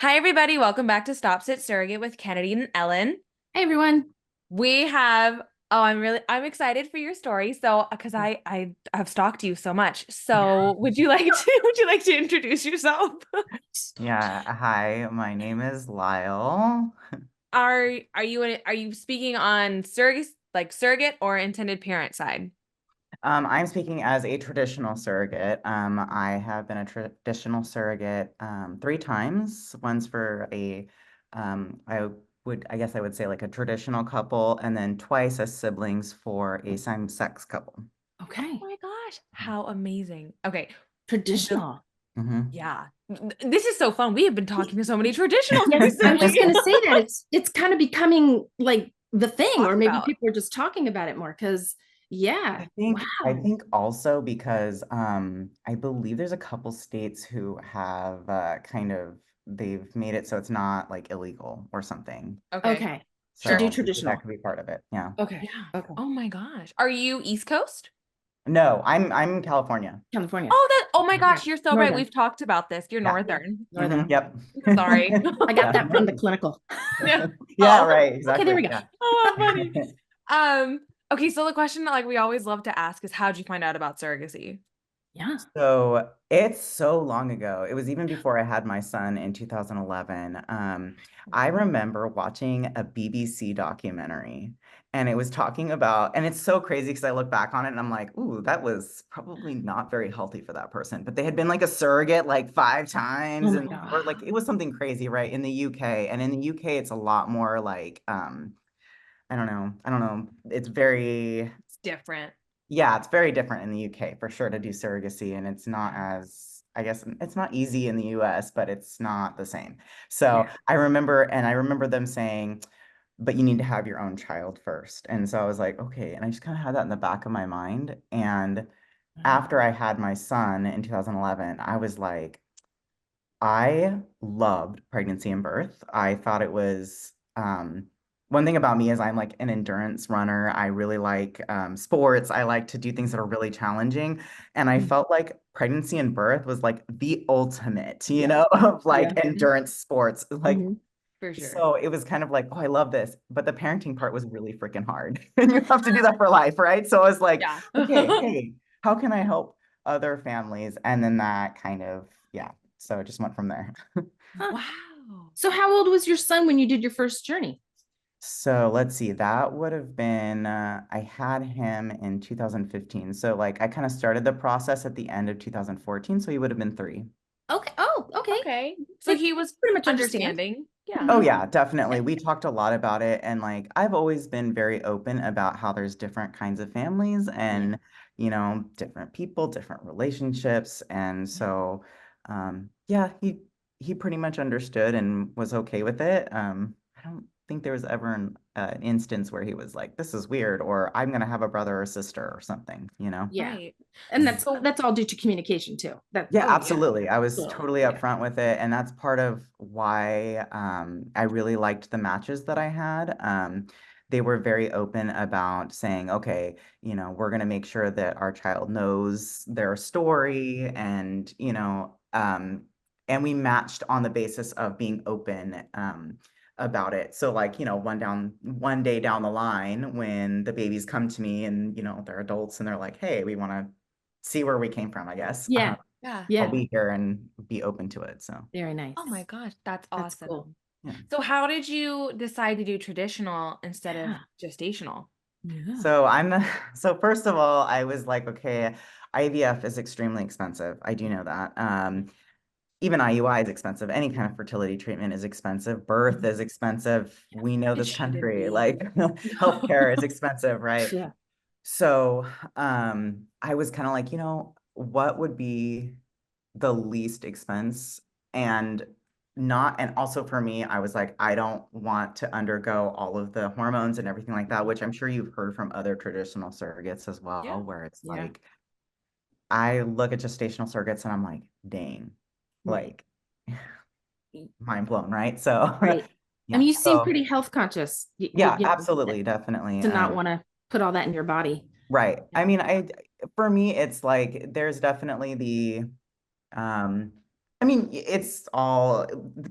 Hi, everybody. Welcome back to Stop.Sit.Surrogate with Kennedy and Ellen. Hey everyone. We have, I'm excited for your story. So, because I've stalked you so much. So, would you like to introduce yourself? Yeah, hi, my name is Lyle. Are you speaking on surrogate or intended parent side? I'm speaking as a traditional surrogate. I have been a traditional surrogate three times. Once for I guess I would say like a traditional couple, and then twice as siblings for a same-sex couple. Oh Okay. my gosh, how amazing. Okay. Traditional. Hmm. Yeah. This is so fun. We have been talking to so many traditionals Yes, I was just recently. gonna say that it's kind of becoming like the thing, Talk or maybe about. people are just talking about it more because yeah. I Wow. think also because I believe there's a couple states who have they've made it so it's not like illegal or something. Okay. Okay. To Sure. do So maybe that traditional. could be part of it. Yeah. Okay. Yeah. Okay. Oh my gosh. Are you East Coast? No, I'm in California. California. Oh my Yeah. gosh, you're so right. Northern. We've talked about this. You're Yeah. Yeah. Northern. Northern. Yep. Sorry. I got that from the Definitely. clinical. Yeah. Yeah, Oh, right, Okay, there exactly. we go. Yeah. oh, how funny. Okay, so the question that like we always love to ask is how'd you find out about surrogacy? Yeah. So it's so long ago. It was even before I had my son in 2011. I remember watching a BBC documentary and it was talking about, and it's so crazy because I look back on it and I'm like, ooh, that was probably not very healthy for that person. But they had been like a surrogate like five Oh times my and God. or like it was something crazy, right? In the UK. And in the UK, it's a lot more like I don't know. I don't know. It's very It's different. yeah, it's very different in the UK for sure to do surrogacy, and it's not Yeah. as, I guess, it's not easy in the US, but it's not the same. Yeah. So I remember them saying, but you need to have your own child first. And so I was like, okay. And I just kind of had that in the back of my mind. And after I had my son in 2011, I was like, I loved pregnancy and birth. I thought it was one thing about me is I'm like an endurance runner. I really like sports. I like to do things that are really challenging. And I Mm. felt like pregnancy and birth was like the ultimate, Yeah. of Yeah. like endurance sports. Like, Hmm. For sure. so it was kind of like, oh, I love this. But the parenting part was really freaking hard. And you have to do that for life, right? So I was like, Yeah. okay, hey, how can I help other families? And then that kind of, yeah. So it just went from there. Huh. Wow. So how old was your son when you did your first journey? So let's see, that would have been, I had him in 2015. So like I kind of started the process at the end of 2014. So he would have been three. Okay. Oh, okay. Okay. So They he was pretty much understand. understanding. Yeah. Oh Mhm. yeah, definitely. We talked a lot about it and like I've always been very open about how there's different kinds of families Yeah. and different people, different relationships. And so yeah, he pretty much understood and was okay with it. I don't think there was ever an instance where he was like, this is weird, or I'm gonna have a brother or sister or something. Yeah. Right. And So, that's all due to communication too. That Yeah, oh yeah. absolutely. I was totally. totally Yeah. upfront with it, and that's part of why I really liked the matches that I had. They were very open about saying, okay, we're going to make sure that our child knows their story, and we matched on the basis of being open about it. So, like, one day down the line, when the babies come to me and they're adults and they're like, hey, we want to see where we came from, I guess. Yeah. Yeah. I'll Yeah. be here and be open to it. So, Very Oh my nice. gosh, that's That's cool. awesome. yeah. So how did you decide to do traditional instead of Yeah. gestational? Yeah. So so first of all, I was like, okay, IVF is extremely expensive. I do know that. Even IUI is expensive. Any kind of fertility treatment is expensive. Birth is expensive. We know It this shouldn't country, be. like healthcare is expensive, right? Yeah. So, I was kind of like, what would be the least expense and not, and also for me, I was like, I don't want to undergo all of the hormones and everything like that, which I'm sure you've heard from other traditional surrogates as Yeah. well, where it's Yeah. like, I look at gestational surrogates and I'm like, dang, Right. like mind blown, right? So, Right. I yeah. mean, you seem So, pretty health conscious, yeah, absolutely, definitely. to not want to put all that in your body. Right. Yeah. I mean, for me, it's like there's definitely the um I mean, it's all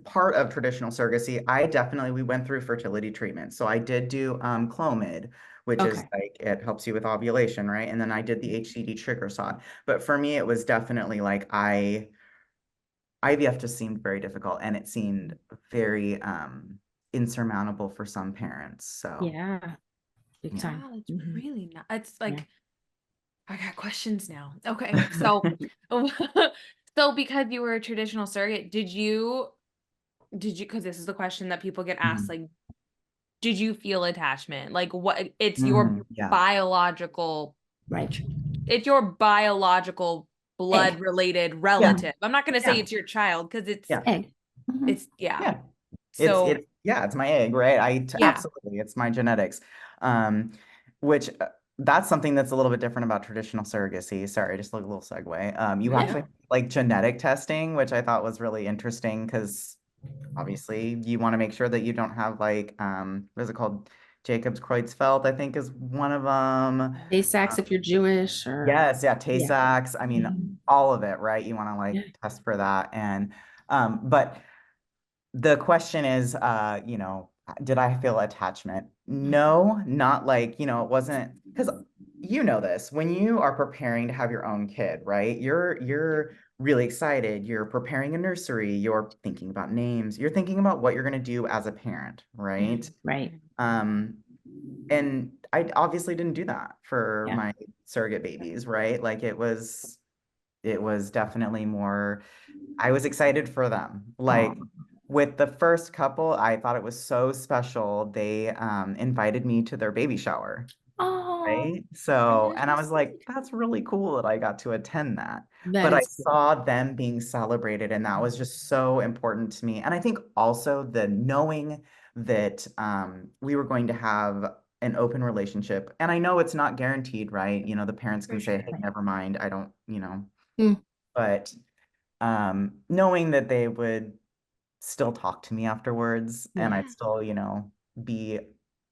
part of traditional surrogacy. We went through fertility treatment. So I did do Clomid, which is Okay. like it helps you with ovulation, right? And then I did the HCG trigger sod. But for me, it was definitely like IVF just seemed very difficult and it seemed very insurmountable for some parents. So Yeah, big yeah. time. Yeah, it's Hmm. really not. It's Yeah. like I got questions now. Okay, so so because you were a traditional surrogate, did you because this is the question that people get asked, Mhm. like, did you feel attachment? Like what it's your Mhm. Yeah. biological Right. it's your biological Egg. blood related Mhm. relative. I'm not going to say Yeah. it's your child because it's Yeah. Egg. Hmm. it's yeah. Yeah. So It's my egg, right? yeah. Absolutely, it's my genetics. Um, which that's something that's a little bit different about traditional surrogacy. Sorry, just like a little segue. You Yeah. actually like genetic testing, which I thought was really interesting because obviously you want to make sure that you don't have like what is it called? Jacob's Creutzfeldt, I think is one of them. Tay-Sachs if you're Jewish or Yes, yeah, yeah. Tay-Sachs. I mean, Mhm. all of it, right? You want to like Yeah. test for that. And but the question is, did I feel attachment? No, not like, it wasn't because you know this, when you are preparing to have your own kid, right? You're really excited. You're preparing a nursery, you're thinking about names, you're thinking about what you're going to do as a parent, right? Mhm. Right. Um, and I obviously didn't do that for Yeah. my surrogate babies, right? Like it was definitely more I was excited for them. Oh. Like with the first couple, I thought it was so special. They invited me to their baby shower, Oh, right? So, That's and so I was like, sweet. that's really cool that I got to attend that. that But I is cool. saw them being celebrated, and that was just so important to me. And I think also the knowing that we were going to have an open relationship. And I know it's not guaranteed, right? The parents For can say, hey, sure. Right. never mind, I don't, Mm. but knowing that they would still talk to me afterwards and Yeah. I'd still, be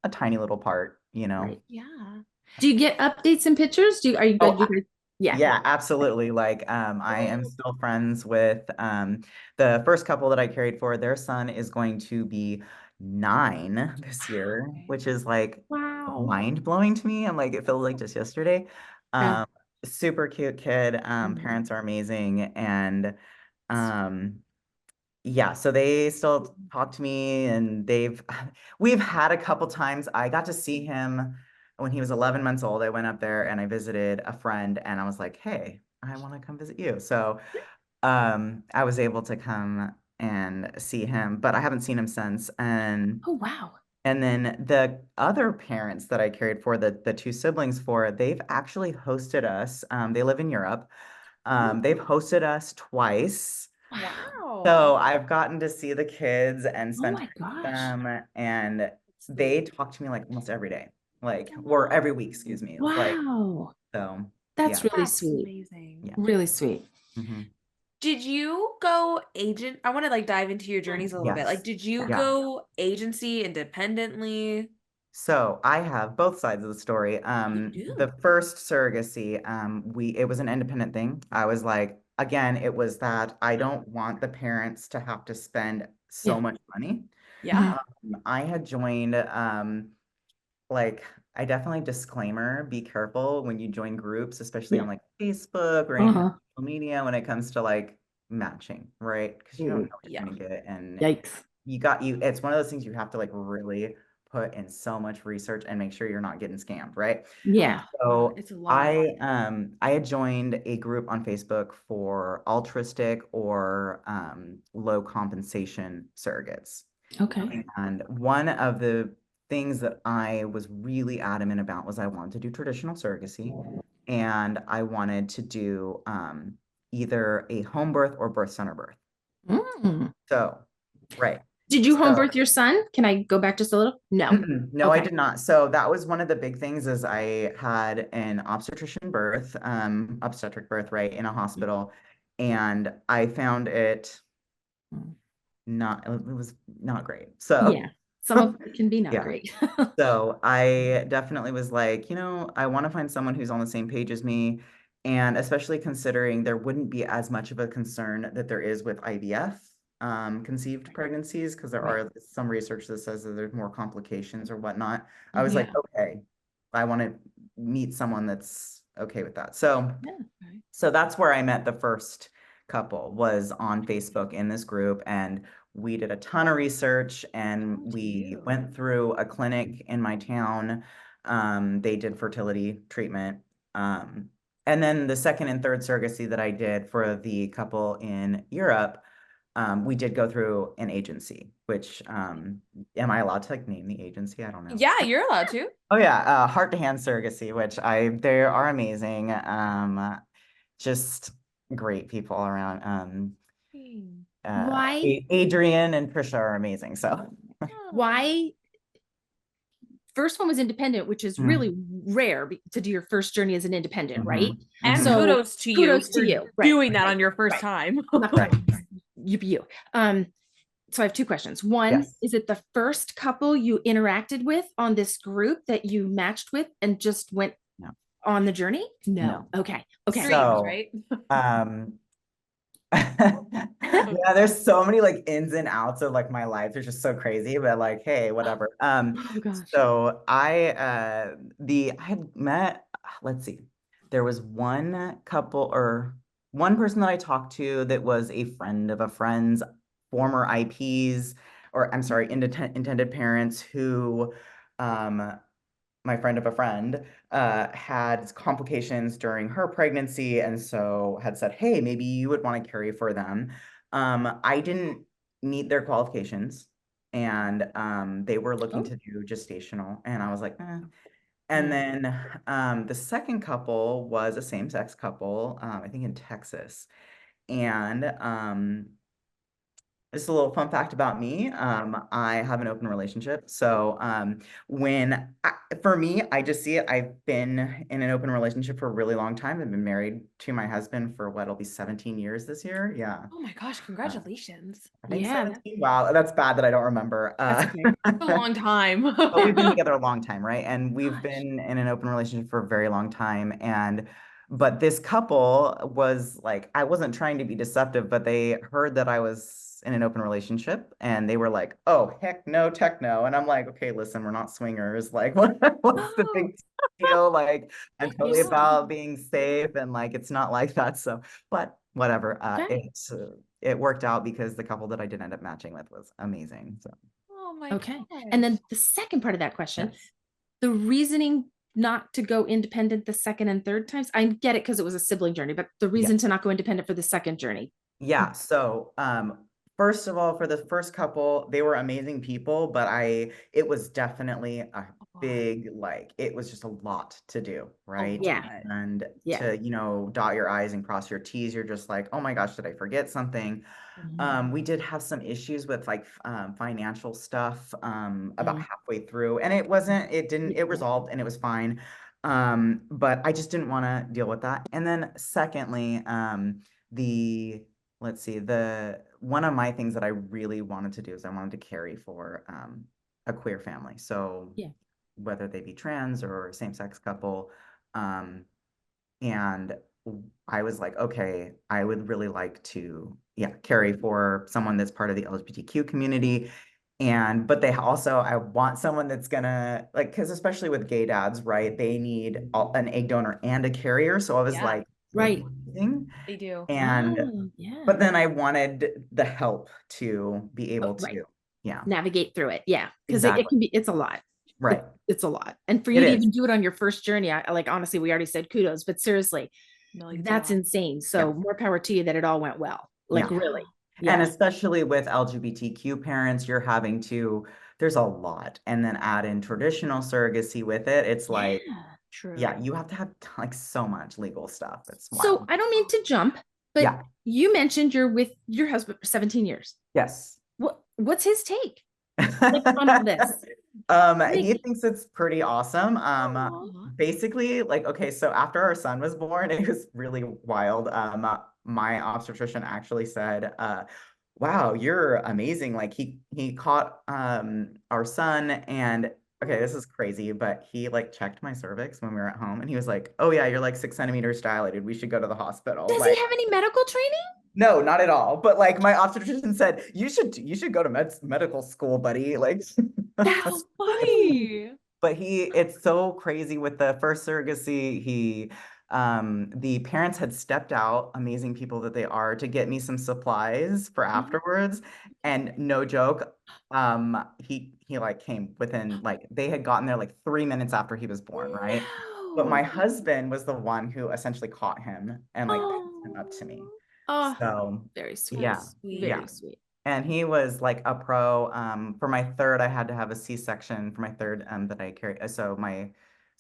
a tiny little part. Right. Yeah. Do you get updates and pictures? Are you Oh, good? You guys? Yeah. yeah, absolutely. Like, I am still friends with the first couple that I carried for. Their son is going to be 9 this year, Okay. which is like Wow. mind blowing to me. I'm like, it feels like just yesterday. Yeah. Um, Super cute kid. Mhm. Parents are amazing, and um, yeah, so they still talk to me and we've had a couple times. I got to see him when he was 11 months old. I went up there and I visited a friend and I was like, "Hey, I want to come visit you." So, I was able to come and see him, but I haven't seen him since. Oh, wow. And then the other parents that I cared for, the two siblings for, they've actually hosted us. They live in Europe. They've hosted us twice. Wow. So Wow. I've gotten to see the kids and Oh spend my time with gosh. them, and they Sweet. talk to me like almost every day, like or Wow. every week, excuse me. Like Wow. so, That's yeah, really That's sweet. amazing. yeah. Really sweet. Hmm. Did you go agent? I want to like dive into your journeys a little bit. Like, Yes, did you yeah. go agency independently? So I have both sides of the story. You The do. first surrogacy, it was an independent thing. I was like, again, it was that I don't want the parents to have to spend so Yeah. much money. Yeah. Mhm. I had joined like I definitely disclaimer, be careful when you join groups, especially Yeah. on like Facebook or any kind of Uh-huh. social media when it comes to like matching, right? Because you don't Mm. know what you're Yeah. gonna get. And Yikes. it's one of those things you have to like really put in so much research and make sure you're not getting scammed, right? Yeah. Yeah. So It's a lot. I had joined a group on Facebook for altruistic or low compensation surrogates. Okay. And one of the things that I was really adamant about was I wanted to do traditional surrogacy and I wanted to do either a home birth or birth center birth. Mm. So, right. Did you home So, birth your son? Can I go back just a little? No. no, I Okay. did not. So that was one of the big things is I had an obstetric birth, right, in a hospital, and I found it it was not great. So, Yeah. Some of it can be not yeah. great. So I definitely was like, I want to find someone who's on the same page as me. And especially considering there wouldn't be as much of a concern that there is with IVF conceived pregnancies, because there are some research that says that there's more complications or whatnot. I was like, okay, I want to meet someone that's okay with that. So that's where I met the first couple, was on Facebook in this group, and we did a ton of research, and we went through a clinic in my town. They did fertility treatment. And then the second and third surrogacy that I did for the couple in Europe, we did go through an agency, which am I allowed to like name the agency? I don't know. Yeah, you're allowed to. Oh yeah, Heart to Hand Surrogacy, which they are amazing. Just great people around. Why? Adrian and Trisha are amazing. So Why? First one was independent, which is really rare to do your first journey as an independent, right? And So kudos to you for doing that on your first time. You. So I have two questions. One, yes. is it the first couple you interacted with on this group that you matched with and just went on the journey? No. Okay. Dreams, So, right? yeah, there's so many like ins and outs of like my life. It's just so crazy, but like, hey, whatever. Oh gosh. So I had met, let's see, there was one couple or one person that I talked to that was a friend of a friend's former IPs, or I'm sorry, intended parents who my friend of a friend had complications during her pregnancy, and so had said, hey, maybe you would want to carry for them. I didn't meet their qualifications, and they were looking to do gestational, and I was like, eh. And then the second couple was a same-sex couple, I think in Texas. And just a little fun fact about me. I have an open relationship. So for me, I just see it. I've been in an open relationship for a really long time. I've been married to my husband for what, it'll be 17 years this year. Yeah. Oh my gosh, congratulations. I think 17. Wow, that's bad that I don't remember. That's okay. It's a long time. But we've been together a long time, right? And we've been in an open relationship for a very long time. But this couple was like, I wasn't trying to be deceptive, but they heard that I was in an open relationship, and they were like, oh, heck no, techno. And I'm like, okay, listen, we're not swingers. Like, what's the big deal? Like, I'm totally about being safe, and like, it's not like that. So, but whatever. It worked out because the couple that I did end up matching with was amazing. So. Oh my Okay. gosh. And then the second part of that question, the reasoning not to go independent the second and third times, I get it because it was a sibling journey, but the reason to not go independent for the second journey. Yeah. So, first of all, for the first couple, they were amazing people, but it was definitely a big, like, it was just a lot to do, right? And to, dot your I's and cross your T's, you're just like, oh my gosh, did I forget something? We did have some issues with like financial stuff about halfway through, and it resolved and it was fine. But I just didn't want to deal with that. And then secondly, let's see, one of my things that I really wanted to do is I wanted to carry for a queer family. So whether they be trans or same-sex couple, and I was like, okay, I would really like to, carry for someone that's part of the LGBTQ community. But I want someone that's gonna, like, because especially with gay dads, right, they need an egg donor and a carrier. So I was like, right. They do. But then I wanted the help to be able to, navigate through it. Yeah. Because it's a lot. Right. It's a lot. And for you to even do it on your first journey, honestly, we already said kudos, but seriously, that's insane. So more power to you that it all went well. Like really. Yeah. And especially with LGBTQ parents, there's a lot. And then add in traditional surrogacy with it. It's like, you have to have like so much legal stuff. It's wild. So I don't mean to jump, but you mentioned you're with your husband for 17 years. Yes. What's his take on all this? He thinks it's pretty awesome. Basically, like, okay, so after our son was born, it was really wild. My obstetrician actually said, wow, you're amazing. Like he caught our son, and okay, this is crazy, but he like checked my cervix when we were at home and he was like, oh yeah, you're like 6 centimeters dilated. We should go to the hospital. Does he Like, have any medical training? no, not at all. But like my obstetrician said, you should go to medical school, buddy. Like That's funny. Funny. it's so crazy with the first surrogacy. The parents had stepped out, amazing people that they are, to get me some supplies for afterwards. And no joke, he like came within like they had gotten there like 3 minutes after he was born, right? But No. my husband was the one who essentially caught him and like picked him up to me. Oh, oh, So very sweet. yeah, Sweet. yeah. Very sweet. And he was like a pro. For my third, I had to have a C-section for my third that I carried.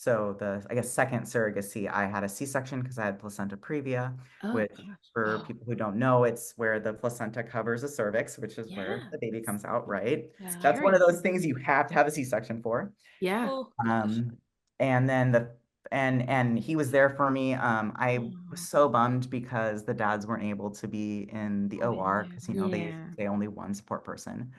So the I guess second surrogacy, I had a C-section because I had placenta previa, Oh which gosh. for people who don't know, it's where the placenta covers the cervix, which is where Yeah. the baby comes out, right? Yeah. That's one Scary. of those things you have to have a C-section for. Yeah. Oh gosh. Um, and then and he was there for me. I was Oh, so bummed because the dads weren't able to be in the OR because yeah. they only one support person.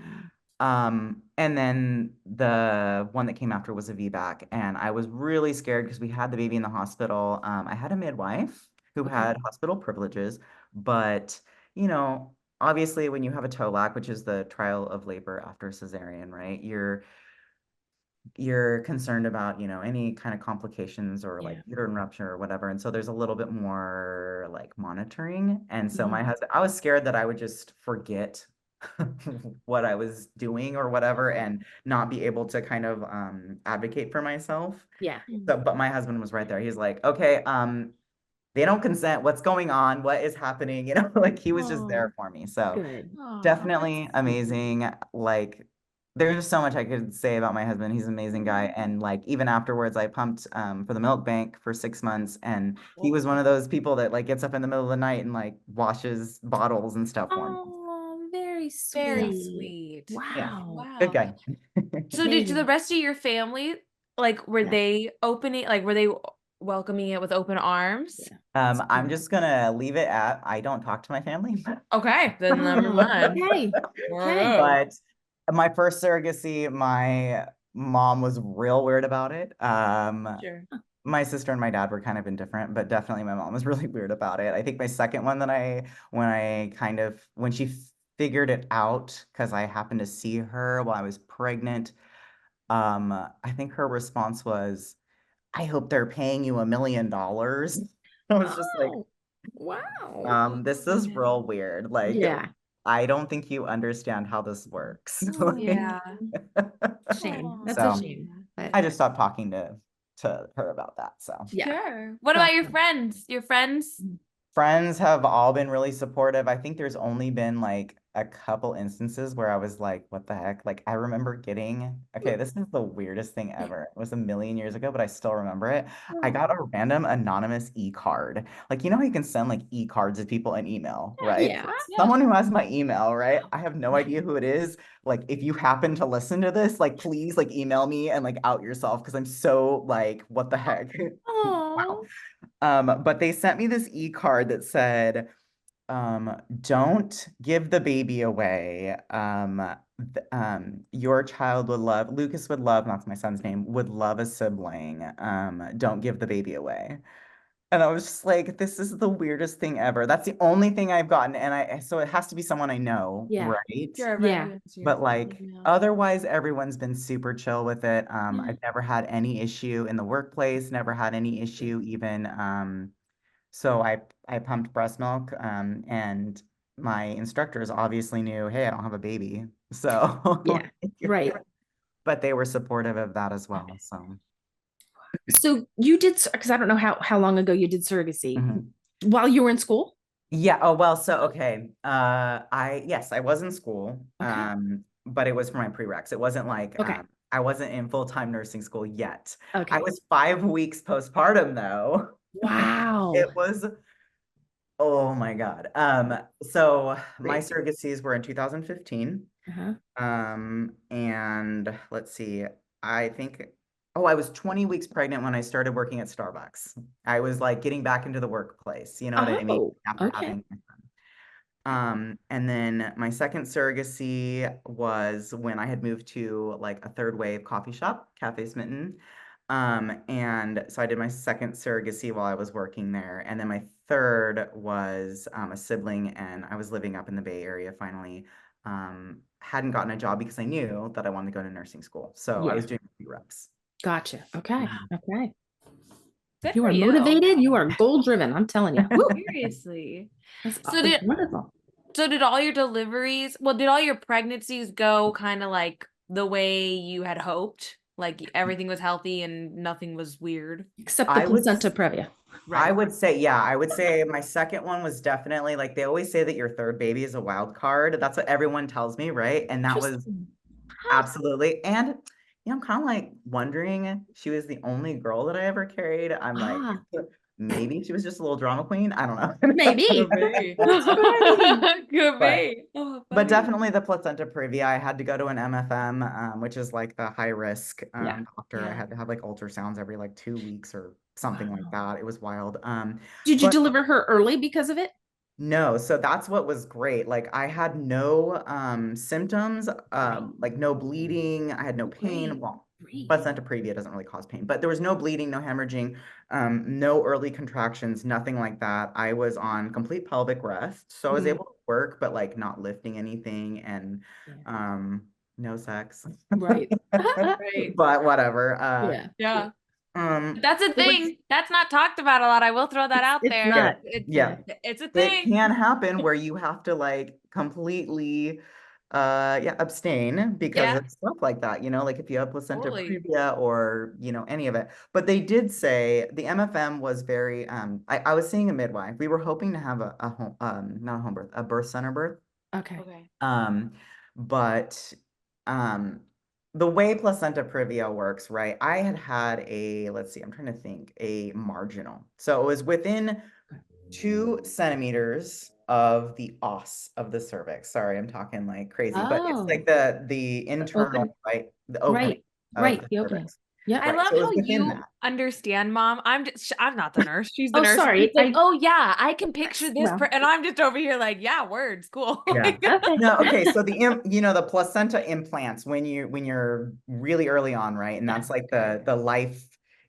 Mm. And then the one that came after was a VBAC, and I was really scared because we had the baby in the hospital. I had a midwife who Okay. had hospital privileges, but you know, obviously when you have a TOLAC, which is the trial of labor after cesarean, right? You're concerned about, any kind of complications or like Yeah. uterine rupture or whatever. And so there's a little bit more like monitoring. And so my Mhm. husband, I was scared that I would just forget what I was doing or whatever and not be able to kind of advocate for myself. Yeah. So, but my husband was right there. He's like, okay, they don't consent. What's going on? What is happening? Like he was just Oh, there for me. So good. Oh, that's definitely amazing. Like there's just so much I could say about my husband. He's an amazing guy. And like even afterwards, I pumped for the milk bank for 6 months, and he cool. was one of those people that like gets up in the middle of the night and like washes bottles and stuff for me. Oh, very Very sweet. sweet. Yeah, Wow. good Wow. guy. So did the Amazing. rest of your family, like, were Yeah. they opening, like, were they welcoming it with open arms? Yeah. I'm just gonna leave it at I don't talk to my family. Okay, then never Oh, mind. okay. We're Okay. good. But my first surrogacy, my mom was real weird about it. Sure. My sister and my dad were kind of indifferent, but definitely my mom was really weird about it. I think my second one that when she figured it out, because I happened to see her while I was pregnant, I think her response was, I hope they're paying you $1 million. I was just like, Oh, wow. this is Yeah. real weird. Like, Yeah. I don't think you understand how this works. Like, Yeah. Shame. That's a so shame. But I just stopped talking to her about that. So yeah. Sure. What about your Gotcha. friends? Your friends? friends have all been really supportive. I think there's only been like a couple instances where I was like, what the heck? Like I remember okay, this is the weirdest thing ever. It was a million years ago, but I still remember it. I got a random anonymous e-card. Like, you know how you can send like e-cards to people in email, right? Yeah. Yeah. Someone who has my email, right? I have no idea who it is. Like, if you happen to listen to this, like, please like email me and like out yourself because I'm so like, what the heck? Wow. Oh, But they sent me this e-card that said, don't give the baby away. Your child would love, Lucas would love, that's my son's name, would love a sibling. Don't give the baby away. And I was just like, this is the weirdest thing ever. That's the only thing I've gotten. So it has to be someone I know, yeah. right? Sure, right. Yeah. Who is your But like, email? otherwise, everyone's been super chill with it. Yeah. I've never had any issue in the workplace, never had any Good. issue even. So I pumped breast milk, and my instructors obviously knew, hey, I don't have a baby. So, Yeah. Right. but they were supportive of that as well. Okay. So, So you did, because I don't know how long ago you did surrogacy mhm. while you were in school. Yeah. Oh, well, so okay. Yes, I was in school. Okay. But it was for my prereqs. It wasn't like Okay. I wasn't in full-time nursing school yet. I Okay. was 5 weeks postpartum though. Wow. It was, oh my God. So my Crazy. surrogacies were in 2015. Uh-huh. And let's see, I think, oh, I was 20 weeks pregnant when I started working at Starbucks. I was like getting back into the workplace, you know what I mean? Oh, After okay. having my son. And then my second surrogacy was when I had moved to like a third wave coffee shop, Cafe Smitten. And so I did my second surrogacy while I was working there. And then my third was a sibling, and I was living up in the Bay Area finally. Hadn't gotten a job because I knew that I wanted to go to nursing school. So I Yeah. was doing a few reps. Gotcha. Okay. Mhm. Okay. Good You for are you. motivated. You are goal driven. I'm telling you. Woo, Seriously. that's So that's did wonderful. so did all your deliveries, well, did all your pregnancies go kind of like the way you had hoped? Like everything was healthy and nothing was weird? Except the I would placenta previa. I Right. would say, yeah, I would say my second one was definitely like they always say that your third baby is a wild card. That's what everyone tells me, right? And that was Interesting. absolutely. And I'm kind of like wondering, she was the only girl that I ever carried. I'm like, Ah, maybe she was just a little drama queen. I don't maybe. Could be. That's funny. Could But be. Oh, but funny. definitely the placenta previa. I had to go to an MFM, which is like the high risk Yeah. doctor. I Yeah. had to have like ultrasounds every like 2 weeks or something like Wow. that. It was wild. Did you But deliver her early because of it? no, so that's what was great. Like I had no symptoms, Great. like no bleeding, I had no pain. Great. Well, Great. placenta previa doesn't really cause pain, but there was no bleeding, no hemorrhaging, no early contractions, nothing like that. I was on complete pelvic rest, so I was Mm, able to work, but like not lifting anything, and yeah. no sex. Right. Right. But whatever. Yeah. Yeah. Um, That's a it was thing. That's not talked about a lot. I will throw that out It's there. yeah, not. yeah. It's a It thing. can happen where you have to like completely yeah, abstain because Yeah, of stuff like that, like if you have placenta totally. previa or any of it. But they did say the MFM was very I was seeing a midwife. We were hoping to have a home not a home birth, a birth center birth. Okay. Okay. Um, but um, the way placenta previa works, right? I had let's see, I'm trying to think, a marginal. So it was within 2 centimeters of the os of the cervix. Sorry, I'm talking like crazy, but it's Oh, like the the internal, open. right? The opening Right. of Right. the The opening. cervix. Yep. I Right. love So it was how within you that. understand, Mom. I'm not the nurse. She's the Oh, nurse. She's sorry. like, oh yeah, I can picture this, Well, and I'm just over here like, yeah, words, cool. Yeah. Like, okay. No, okay. So the placenta implants when you're really early on, right? And Yeah. that's like the life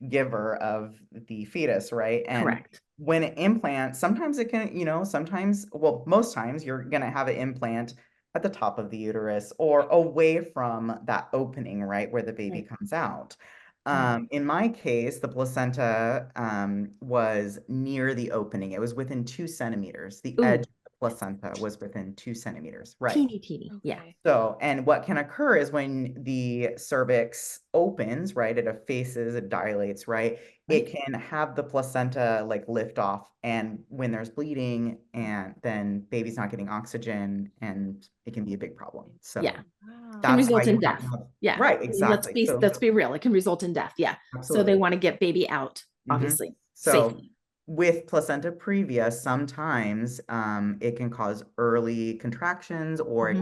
giver of the fetus, right? And Correct. when it implants, sometimes it can, sometimes, well, most times you're gonna have an implant at the top of the uterus or away from that opening, right, where the baby Right. comes out. Right. In my case, the placenta was near the opening. It was within 2 centimeters. The edge Ooh, of the placenta was within 2 centimeters. Right. teeny, teeny. Yeah. okay. So, and what can occur is when the cervix opens, right, it effaces, it dilates, right, it Right. can have the placenta like lift off. And when there's bleeding, and then baby's not getting oxygen, and it can be a big problem. So Yeah. Can that's Wow. why result you in have to death. have, Yeah. right, I mean, let's exactly. be So, let's be real. It can result in death. Yeah. So they absolutely. want to get baby out, Hmm. obviously, So safely. with placenta previa, sometimes it can cause early contractions or Mhm.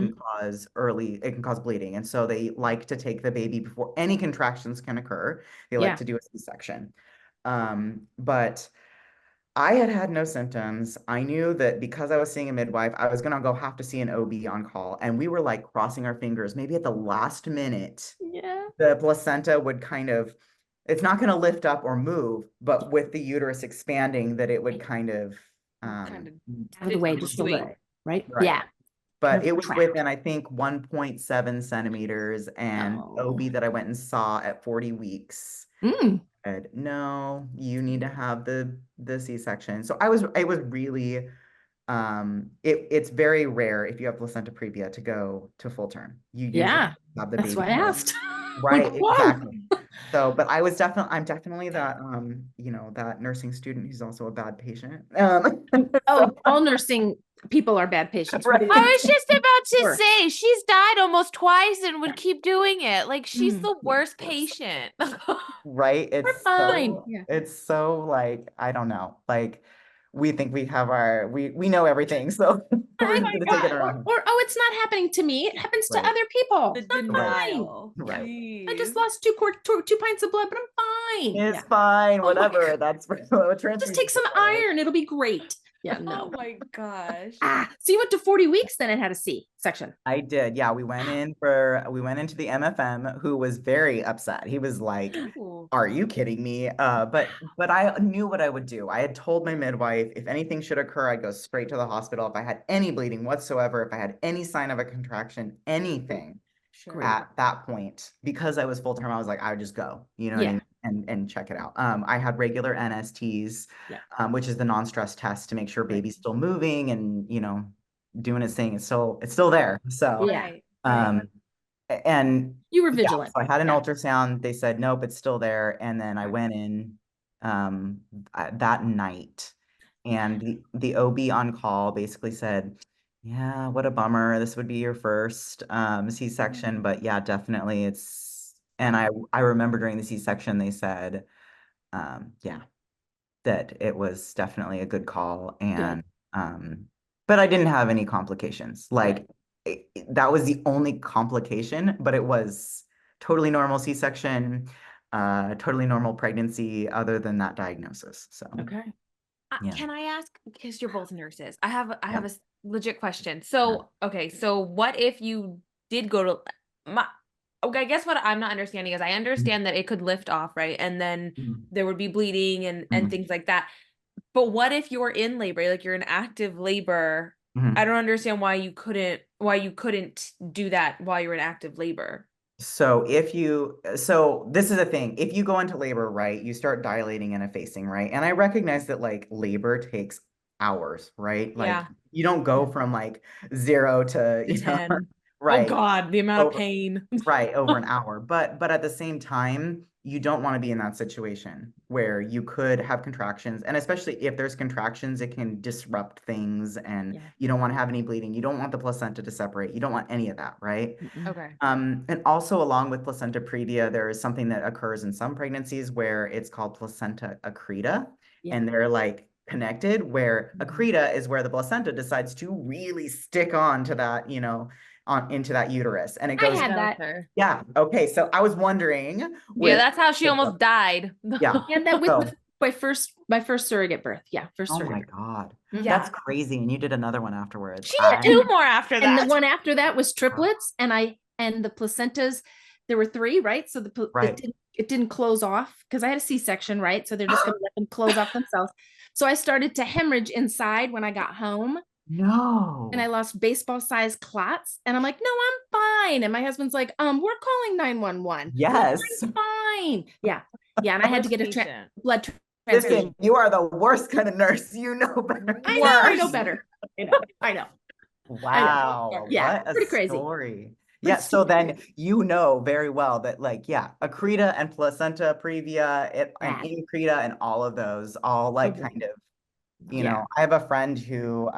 it can cause bleeding. And so they like to take the baby before any contractions can occur. They like Yeah. to do a C-section. But I had no symptoms. I knew that because I was seeing a midwife, I was gonna go have to see an OB on call. And we were like crossing our fingers, maybe at the last minute Yeah. the placenta would kind of, it's not going to lift up or move, but with the uterus expanding, that it would Right. kind of, Kind of Out of the way just a accentuate. little. Right. right. Yeah. Kind But of it was trapped. within, I think, 1.7 centimeters, and Oh. OB that I went and saw at 40 weeks Mm. said, no, you need to have the C-section. So it was really, it's very rare if you have placenta previa to go to full term. You usually Yeah. have the That's baby why I go. asked. Like, Right, whoa. exactly. So, but I'm definitely that, that nursing student who's also a bad patient. So, Oh, all nursing people are bad patients. right, I was just about to Sure. say she's died almost twice and would keep doing it. Like she's the Yeah, worst of course. patient. right. We're fine. Yeah. It's so like, I don't know, like we think we know everything. So we're Oh just my gonna take it God. around. Oh, it's not happening to me. It happens to Right, other people. The I'm right, fine. denial. Yeah. right. I just Jeez. lost two pints of blood, but I'm fine. It's Yeah. fine, Oh my God. whatever. That's what Just transfusions take are some for, right? iron. It'll be great. Yeah, Oh no. my gosh. So you went to 40 weeks, then it had a C-section. I did. Yeah, we went into the MFM, who was very upset. He was like, Ooh. "Are you kidding me?" But I knew what I would do. I had told my midwife if anything should occur, I'd go straight to the hospital. If I had any bleeding whatsoever, if I had any sign of a contraction, anything Sure. Great. at that point, because I was full term, I was like, I would just go, you know what I Yeah. mean, and check it out. I had regular NSTs, Yeah. which is the non-stress test to make sure Right. baby's still moving and doing its thing. It's still there. So, Yeah. Right. Right. um, and You were yeah, vigilant. so I had an Yeah. ultrasound. They said nope, it's still there. And then I Okay. went in that night, and the OB on call basically said, "Yeah, what a bummer. This would be your first C-section, but yeah, definitely it's." And I remember during the C-section they said, yeah, that it was definitely a good call, Good. and but I didn't have any complications. Good. Like that was the only complication, but it was totally normal C-section, totally normal pregnancy other than that diagnosis. So Okay. yeah. Can I ask, because you're both nurses, I Yeah. have a legit question. Yeah. So, okay, so what if you did go to my okay, I guess what I'm not understanding is I Mhm. understand that it could lift off, right? And then Mhm. there would be bleeding and Mhm. things like that. But what if you're in labor, like you're in active labor? I Mhm. don't understand why you couldn't do that while you're in active labor. So this is a thing. If you go into labor, right, you start dilating and effacing, right? And I recognize that like labor takes hours, right? Like Yeah, you don't go from like 0 to, the 10. Oh right, God, the amount of over pain. over an hour. But at the same time, you don't want to be in that situation where you could have contractions. And especially if there's contractions, it can disrupt things, and Yeah. you don't want to have any bleeding. You don't want the placenta to separate. You don't want any of that, right? Mm-mm. Okay. And also along with placenta previa, there is something that occurs in some pregnancies where it's called placenta accreta, Yeah. and they're like connected, where accreta is where the placenta decides to really stick on to that, on into that uterus, and it I goes, had That was that. her. yeah, okay. So I was wondering Yeah, with, that's how she almost died. yeah. I had that with So, my first surrogate birth. Yeah, first oh surrogate my birth. God, that's Yeah. crazy. And you did another one afterwards. She did two more after And the that. one after that was triplets, and the placentas, there were three, right? So Right. it didn't close off because I had a C-section, right? So they're just going to let them close off themselves. So I started to hemorrhage inside when I got home, and I No. lost baseball-sized clots. And I'm like, no, I'm fine. And my husband's like, we're calling 911. No, Yes. I'm fine. Yeah, yeah. And I had to Worst get a patient. blood Listen, transfusion. you are the worst kind of nurse. You know better. I know Worst. better. I know, I know, I know. Wow, Yeah, what a pretty crazy, story. but Yeah, it's so super then cute. you know very well that like, yeah, accreta and placenta previa and Bad. increta and all of those all like Ugly. kind of, Yeah. I have a friend who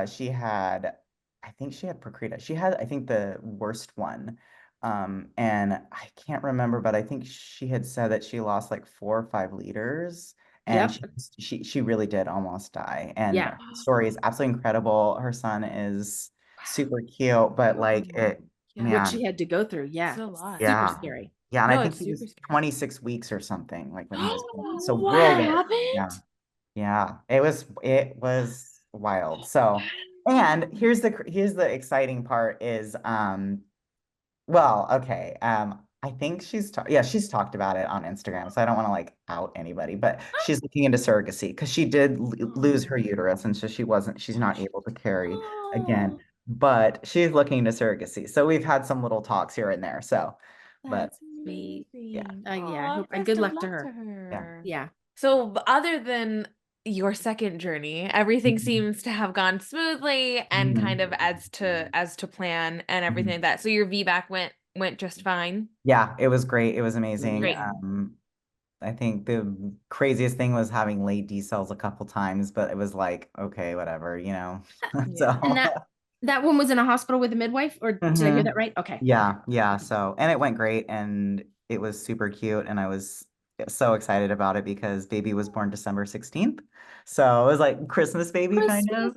she had, I think she had procreta. She had, I think, the worst one. And I can't remember, but I think she had said that she lost like 4 or 5 liters, and Yep. she really did almost die. And Yeah. her story is absolutely incredible. Her son is super cute, but like Yeah. What man, she had to go through. It's Yeah. a lot. Super yeah. scary. Yeah, and I No, think it's he super was scary. 26 weeks or something, like when he was born. So real, What real, happened? yeah. Yeah, it was wild. So, and here's the exciting part is well, okay. I think she's talked about it on Instagram, so I don't want to like out anybody, but she's looking into surrogacy because she did lose her Oh, uterus, and so she's not able to carry again, Oh, but she's looking into surrogacy. So we've had some little talks here and there. So, but that's sweet. yeah, amazing. Yeah. I Oh, hope, best good of luck to luck to her. yeah. her. Yeah. So, other than your second journey, everything Mhm. seems to have gone smoothly and kind Mhm. of as to plan and everything Mhm. like that. So your VBAC went just fine. Yeah, it was great. It was amazing. Great. I think the craziest thing was having late D cells a couple times, but it was like, okay, whatever. Yeah. And So, that one was in a hospital with a midwife, or did I hear that mhm. right? Okay. Okay. Yeah, yeah. So, and it went great, and it was super cute, and I was so excited about it because baby was born December 16th. So it was like Christmas baby kind Christmas. of.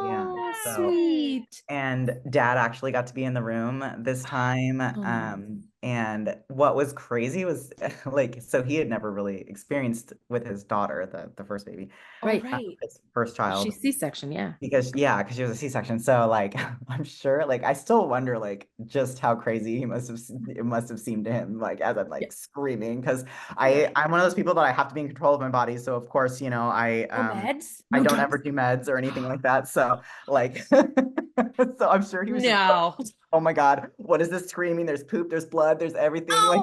Yeah. Oh, So, Yay. sweet. and dad actually got to be in the room this time. Oh, And what was crazy was like, so he had never really experienced with his daughter, the first baby, Oh, Right. right. his first child. She's C-section, yeah. Because because she was a C-section. So like I'm sure like I still wonder like just how crazy it must have seemed to him like as I'm Yeah. like screaming because I'm one of those people that I have to be in control of my body. So of course, I No meds? I No don't drugs. ever do meds or anything like that. So like so I'm sure he was just No. oh my God, what is this screaming? There's poop, there's blood, there's everything. Like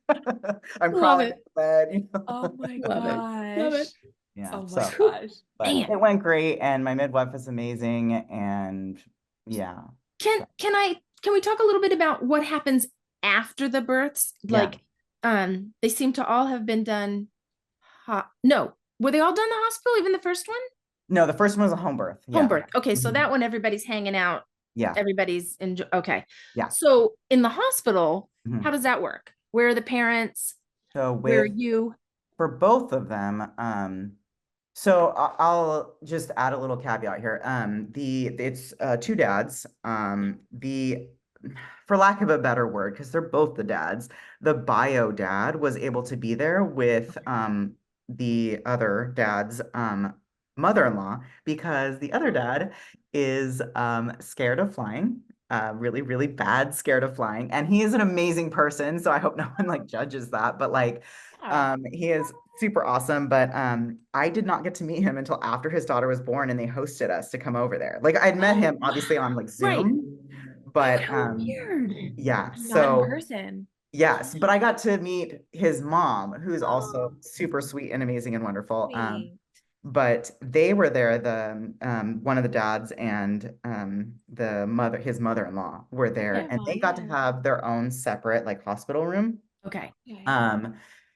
Oh, I'm love crawling it. in bed. Oh my Love it. Love it. gosh. Yeah. Oh my So gosh. but Man, it went great and my midwife was amazing and yeah. can we talk a little bit about what happens after the births? Yeah. Like, they seem to all have been done. No, were they all done in the hospital? Even the first one? No, the first one was a home birth. Home Yeah. birth. Okay, so Mhm. that one everybody's hanging out. Yeah. Everybody's okay. Yeah. So in the hospital, Mhm. how does that work? Where are the parents? So Where are with you? for both of them, so I'll just add a little caveat here. It's two dads. The for lack of a better word, because they're both the dads, the bio dad was able to be there with the other dad's mother-in-law because the other dad is scared of flying. Really, really bad, scared of flying. And he is an amazing person. So I hope no one like judges that. But like he is super awesome, but I did not get to meet him until after his daughter was born and they hosted us to come over there. Like I'd met him obviously on like Right. Zoom, but How weird. yeah, Not in so person. yes, but I got to meet his mom, who's also Oh, super sweet and amazing and wonderful. Sweet. But they were there, the one of the dads and his mother-in-law were there, yeah. and they got to have their own separate like hospital room. Okay. Okay. Um,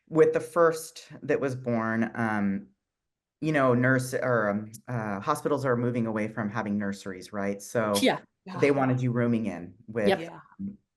with the first that was born, nurse or hospitals are moving away from having nurseries, right? So Yeah. they wanted you rooming in Yep. Yeah.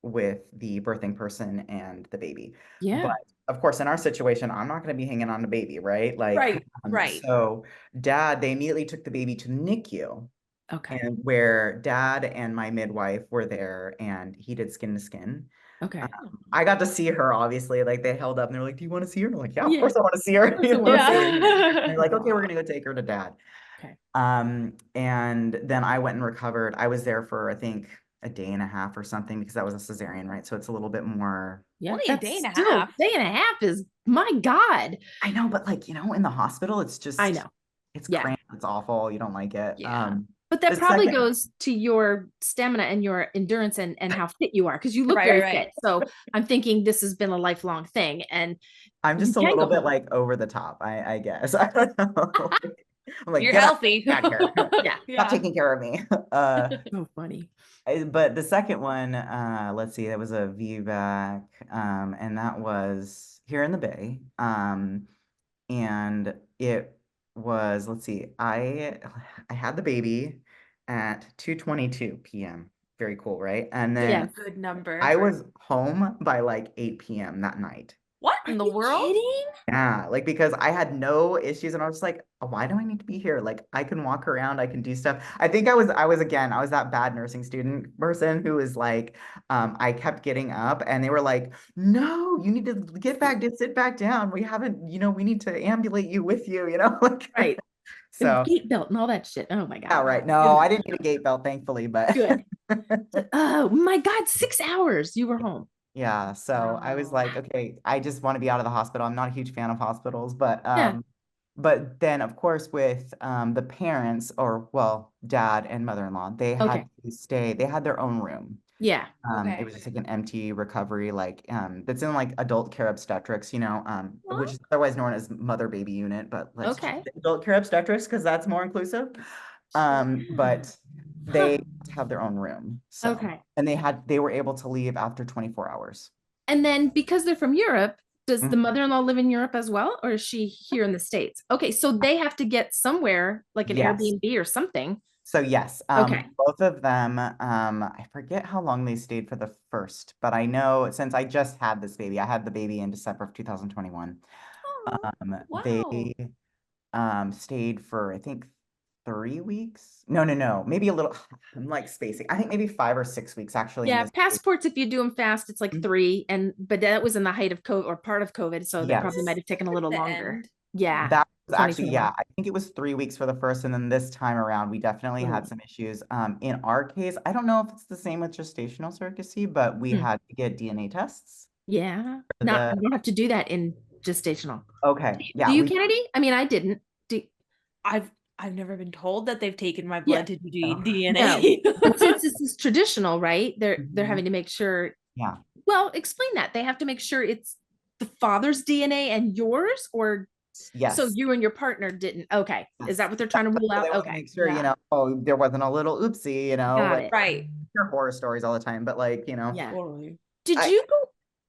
with the birthing person and the baby. Yeah. But of course, in our situation, I'm not going to be hanging on the baby, right? Like, Right. Right. so they immediately took the baby to NICU, Okay. and where dad and my midwife were there, and he did skin to skin. Okay. I got to see her, obviously. Like they held up and they're like, "Do you want to see her?" And I'm like, "Yeah, of Yeah. course I want to see her." Of course I wanna see her. And they're Yeah. like, "Okay, we're gonna go take her to dad." Okay. And then I went and recovered. I was there for I think a day and a half or something because that was a cesarean, right? So it's a little bit more. Yeah. Only a That's day and a still half. day and a half is my God. I know, but like in the hospital, it's I just know. it's Yeah. cramped, it's awful. You don't like it. Yeah. But that The probably second, goes to your stamina and your endurance and how fit you are because you look Right, very right, right. fit. So I'm thinking this has been a lifelong thing and I'm you just a can little go bit home. like over the top. I guess I don't know. I'm like, You're get healthy. out here. Yeah. Stop Yeah. taking care of me. So funny. But the second one, let's see, that was a VBAC, and that was here in the Bay. And it was, let's see, I had the baby at 2:22 p.m. Very cool, right? And Yeah. then Good number. I was home by like 8 p.m. that night. What Are in the you world? kidding? Yeah, like because I had no issues and I was just like, "Oh, why do I need to be here? Like I can walk around, I can do stuff." I think I was that bad nursing student person who was like, I kept getting up and they were like, "No, you need to sit back down. We haven't, we need to ambulate you with you, like Right. And so gate belt and all that shit. Oh my yeah, God. right. No, I didn't need a gate belt, thankfully, but Good. Oh my God. 6 hours you were home. yeah, so I was like, okay, I just want to be out of the hospital. I'm not a huge fan of hospitals, Yeah. but then of course with the parents or well, dad and mother-in-law, they Okay. had to stay, they had their own room. Yeah. It was just like an empty recovery, like that's in like adult care obstetrics, which Well, is otherwise known as mother baby unit, but let's just okay. say adult care obstetrics because that's more inclusive. But Huh. they have their own room. So, Okay. and they were able to leave after 24 hours. And then because they're from Europe, does Mhm. the mother-in-law live in Europe as well, or is she here in the States? Okay, so they have to get somewhere like an Yes. Airbnb or something. So yes, Okay. both of them, I forget how long they stayed for the first, but I know since I just had this baby, I had the baby in December of 2021. Oh, They Wow. stayed for I think 3 weeks. No, maybe a little. I'm like spacing. I think maybe 5 or 6 weeks actually in Yeah, this case. passports, if you do them fast, it's like Mhm. 3. But that was in the height of COVID or part of COVID. So that probably might Yes. have taken a little The longer. end. Yeah. That was actually, 2021. yeah, I think it was 3 weeks for the first, and then this time around, we definitely had Ooh. some issues. In our case, I don't know if it's the same with gestational surrogacy, but we Hmm. had to get DNA tests. Yeah. For Not, the you don't have to do that in gestational. Okay, Do yeah, you, we Kennedy? I mean, I didn't. Do, I've I've never been told that they've taken my yeah. blood to do no. No. DNA. But since this is traditional, right? They're Mhm. having to make sure. Yeah. Well, explain that. They have to make sure it's the father's DNA and yours, or so Yes. you and your partner didn't. Okay. Is Yes. that what they're trying to rule So they out? want to Okay. make sure, Yeah. oh, there wasn't a little oopsie, Got like it. Right. hear horror stories all the time, but like, Yeah. Totally. Did I you go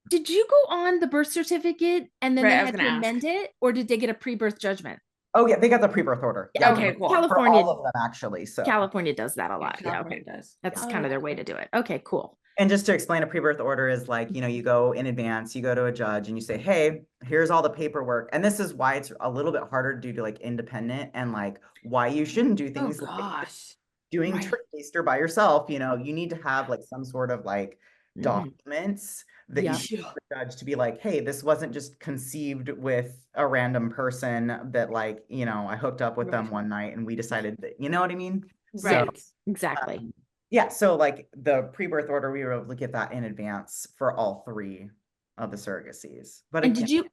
did you go on the birth certificate and then Right. they I was had gonna to ask. amend it, or did they get a pre-birth judgment? oh yeah, they got the pre-birth order. Yeah, Yeah, okay. Okay, cool. for California all of them actually. So, California does that a Yeah, lot. Yeah, okay. California does. That's Oh, kind of their that's way to good. do it. Okay, cool. and just to explain a pre-birth order is like, you go in advance, you go to a judge and you say, hey, here's all the paperwork. And this is why it's a little bit harder to do to like independent and like why you shouldn't do Oh things like gosh. doing Right. Easter by yourself. You need to have like some sort of like Mhm. documents that you Yep. show the judge to be like, hey, this wasn't just conceived with a random person that like, I hooked up with them Right. one night and we decided that, you know what I mean? So, Right. Yes, exactly. yeah, so like the pre-birth order, we were able to get that in advance for all three of the surrogacies. But And again,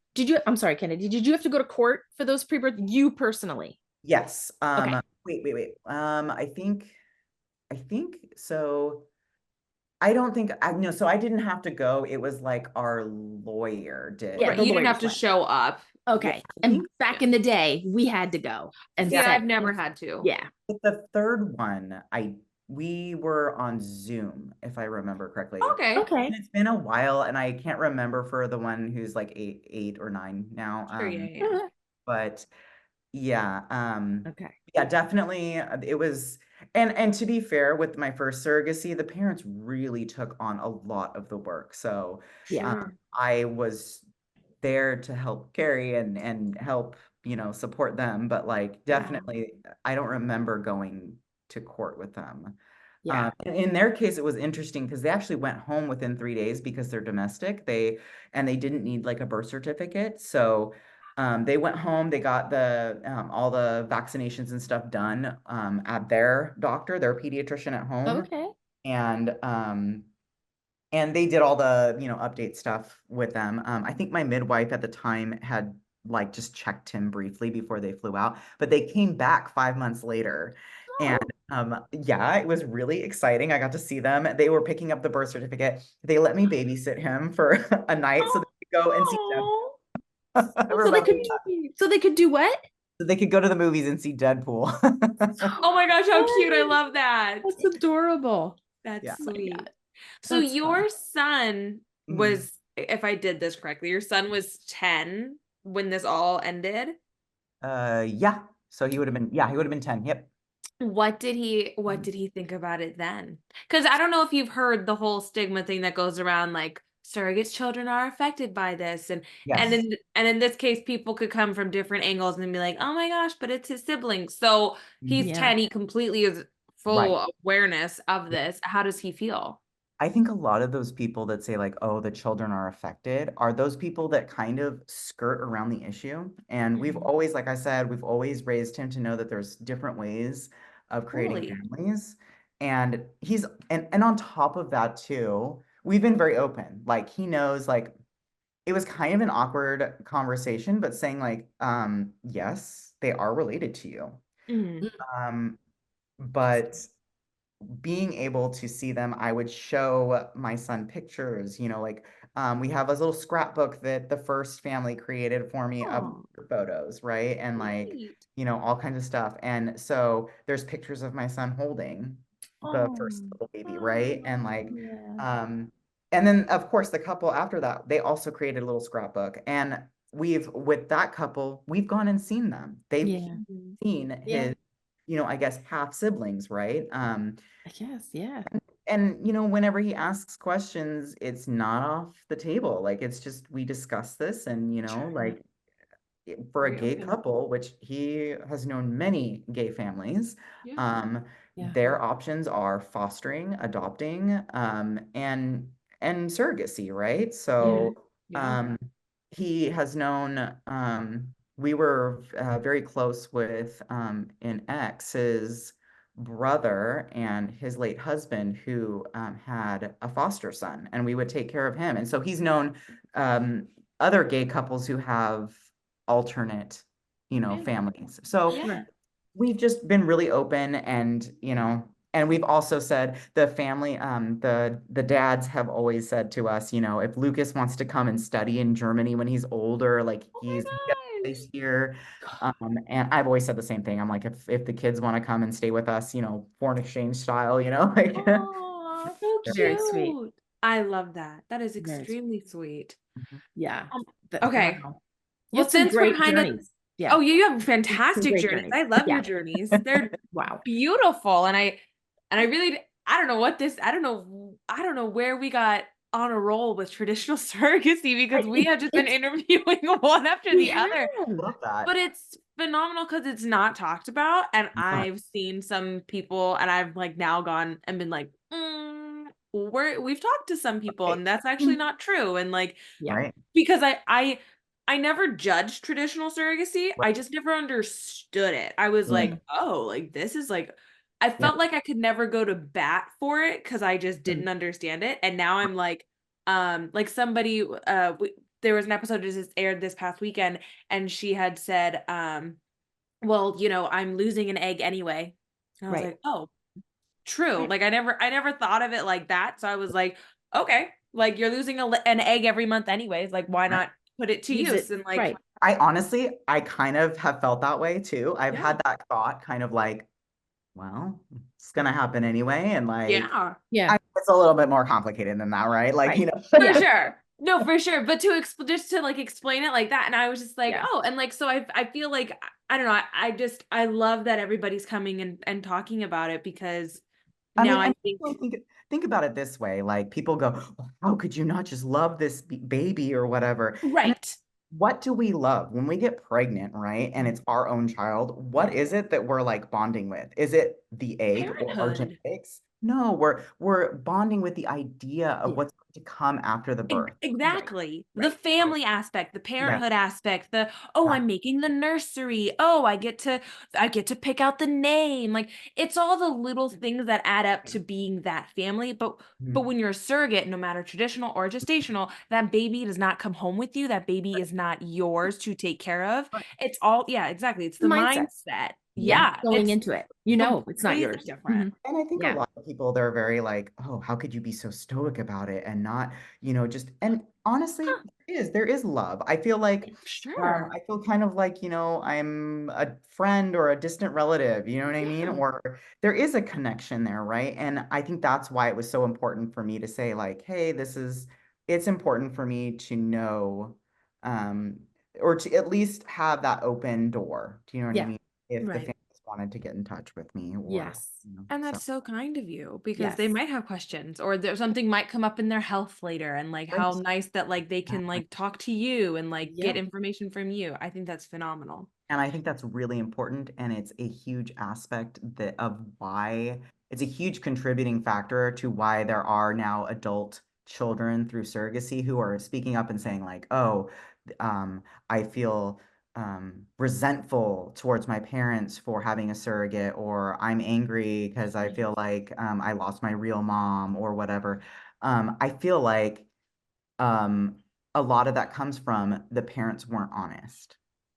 I'm sorry, Kennedy, did you have to go to court for those pre-birth, you personally? yes. Okay. Wait. I think so. I don't think I no, so I didn't have to go. It was like our lawyer did. Yeah, Right. the You didn't have lawyers to went. show up. Yeah, Okay. I And think back in the day, we had to go and yeah. See, set. I've never had to. Yeah. With the third one, we were on Zoom, if I remember correctly. Okay. Okay. And it's been a while, and I can't remember for the one who's like 8 or 9 now. Sure. Yeah. But yeah, Okay. yeah, definitely. It was, and to be fair, with my first surrogacy, the parents really took on a lot of the work. So, Yeah. Sure. I was there to help carry and help, support them. But like, Yeah. definitely, I don't remember going to court with them. Yeah. In their case, it was interesting because they actually went home within 3 days because they're domestic. They didn't need like a birth certificate. So they went home, they got the all the vaccinations and stuff done at their doctor, their pediatrician at home. Okay. And they did all the, update stuff with them. I think my midwife at the time had like just checked him briefly before they flew out, but they came back 5 months later. And Oh. yeah, it was really exciting. I got to see them. They were picking up the birth certificate. They let me babysit him for a night so they could go and see them. Oh, I so So they remember could that. sweet. so they could do what? So they could go to the movies and see Deadpool. Oh my gosh, how cute. I Oh, love that. that's adorable. Yeah. That's Oh my sweet. God. So That's fun. your son Mhm. was, if I did this correctly, your son was 10 when this all ended. Yeah. So he would have been 10. Yep. What did he think about it then? Because I don't know if you've heard the whole stigma thing that goes around, like surrogates children are affected by this, and and Yes. in and in this case people could come from different angles and be like, oh my gosh, but it's his siblings. So he's Mhm. Yeah. 10, he completely is Right. full awareness of this. How does he feel? I think a lot of those people that say like, oh, the children are affected are those people that kind of skirt around the issue. And we've Mhm. always, like I said, we've always raised him to know that there's different ways of creating Totally. families. And and on top of that too, we've been very open. Like he knows like it was kind of an awkward conversation, but saying like, yes, they are related to you. Mhm. Um, but being able to see them, I would show my son pictures, like we have a little scrapbook that the first family created for me of Oh, photos, right? And like, sweet. all kinds of stuff. And so there's pictures of my son holding the Oh. first little baby, right? And Oh. like, Yeah. um, and then of course the couple after that, they also created a little scrapbook. And with that couple, we've gone and seen them. They've Yeah. Mhm. seen Yeah. his, I guess half siblings, right? Yes. Yeah. And whenever he asks questions, it's not off the table. Like it's just we discuss this and Sure. like for a Very gay open. couple, which he has known many gay families, Yeah. their options are fostering, adopting, and surrogacy, right? So Yeah. um, he has known, we were very close with an ex's brother and his late husband who had a foster son, and we would take care of him. And so he's known um, other gay couples who have alternate, Yeah. families. So Yeah. we've just been really open, and and we've also said the family, the dads have always said to us, if Lucas wants to come and study in Germany when he's older, like Oh he my has a gosh. place here. And I've always said the same thing. I'm like, if the kids want to come and stay with us, foreign exchange style, like Oh, so Very sweet. cute. I love that. That is Very sweet. extremely sweet. Yeah. Um, Wow. okay. You Well, have some since we're great kind of, journeys. Yeah. oh, you have Some fantastic great journeys. journeys. I love your Yeah. journeys. They're Wow. beautiful. And I really, I don't know what this, I don't know where we got on a roll with traditional surrogacy because we have just been It's interviewing one after we the have. other. love that. But it's phenomenal because it's not talked about. And Not I've seen some people and I've like now gone and been like, we've talked to some people right, and that's actually not true. And like, Yeah. right, because I never judged traditional surrogacy. right. I just never understood it. I was Right. like, oh, like this is like I Yeah. felt like I could never go to bat for it because I just Mm. didn't understand it. And now I'm like somebody there was an episode that just aired this past weekend and she had said, well, I'm losing an egg anyway. And I was Right. like, oh, true. Right. Like I never thought of it like that. So I was like, okay, like you're losing an egg every month anyways. Like why Right. not put it to Use use? it. And like, Right. I kind of have felt that way too. I've yeah, had that thought kind of like, well, it's gonna happen anyway. And like, yeah, Yeah. it's a little bit more complicated than that, right? Like, Right. for Yeah. sure. No, for sure. But just to like explain it like that, and I was just like, Yeah. oh, and like so I feel like I don't know. I love that everybody's coming and talking about it because I mean, now I and think also think about it this way. Like people go, "Well, how could you not just love this baby or whatever?" And right. what do we love when we get pregnant, right? And it's our own child. What is it that we're like bonding with? Is it the egg or our Parenthood. genetics? No, we're bonding with the idea of Yeah. what's going to come after the birth. Right. Exactly. The Right. family aspect, the Yes. parenthood aspect, oh, Yeah. I'm making the nursery. Oh, I get to pick out the name. Like it's all the little things that add up to being that family. But Mhm. when you're a surrogate, no matter traditional or gestational, that baby does not come home with you. That baby is not yours to take care of. Right. It's all, yeah, exactly. It's The the mindset. mindset. Yeah. Yeah, Going it's into it. It's not completely yours. different. And I think a Yeah. lot of people, they're very like, oh, how could you be so stoic about it and not, just, and honestly, Huh, there is love. I feel like, sure. I feel kind of like, I'm a friend or a distant relative, you know what I mean? Yeah. Or there is a connection there, right? And I think that's why it was so important for me to say like, hey, it's important for me to know, um, or to at least have that open door. Do you know what I Yeah. mean? If the Right. families wanted to get in touch with me or, Yes. And so. that's so kind of you because they Yes. might have questions or there's something might come up in their health later and like how Right. nice that like they can like talk to you and like get Yeah. information from you. I think that's phenomenal. And I think that's really important, and it's a huge aspect that of why it's a huge contributing factor to why there are now adult children through surrogacy who are speaking up and saying like, "Oh, I feel resentful towards my parents for having a surrogate," or "I'm angry because I feel like I lost my real mom," or whatever. I feel like um, a lot of that comes from the parents weren't honest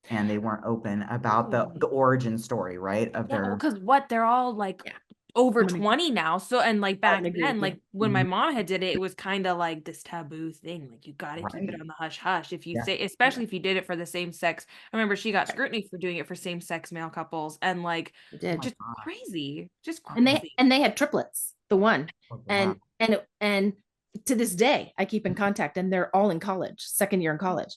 and they weren't open about the Totally. the origin story, right? Of Yeah, well, their because what they're all like Yeah. over I'm gonna 20 now. So and like I'm back gonna agree with then, you. like when my Mhm. mom had did it, it was kind of like this taboo thing. Like you got to keep it Right. on the hush hush. If you Yeah. say, Yeah. especially if you did it for the same sex. I remember she got Right. scrutiny for doing it for same sex male couples and like I Oh did. my just gosh. crazy, just Oh And my they had triplets, the one. God. And Wow. and to this day I keep in contact and they're all in college, second year in college.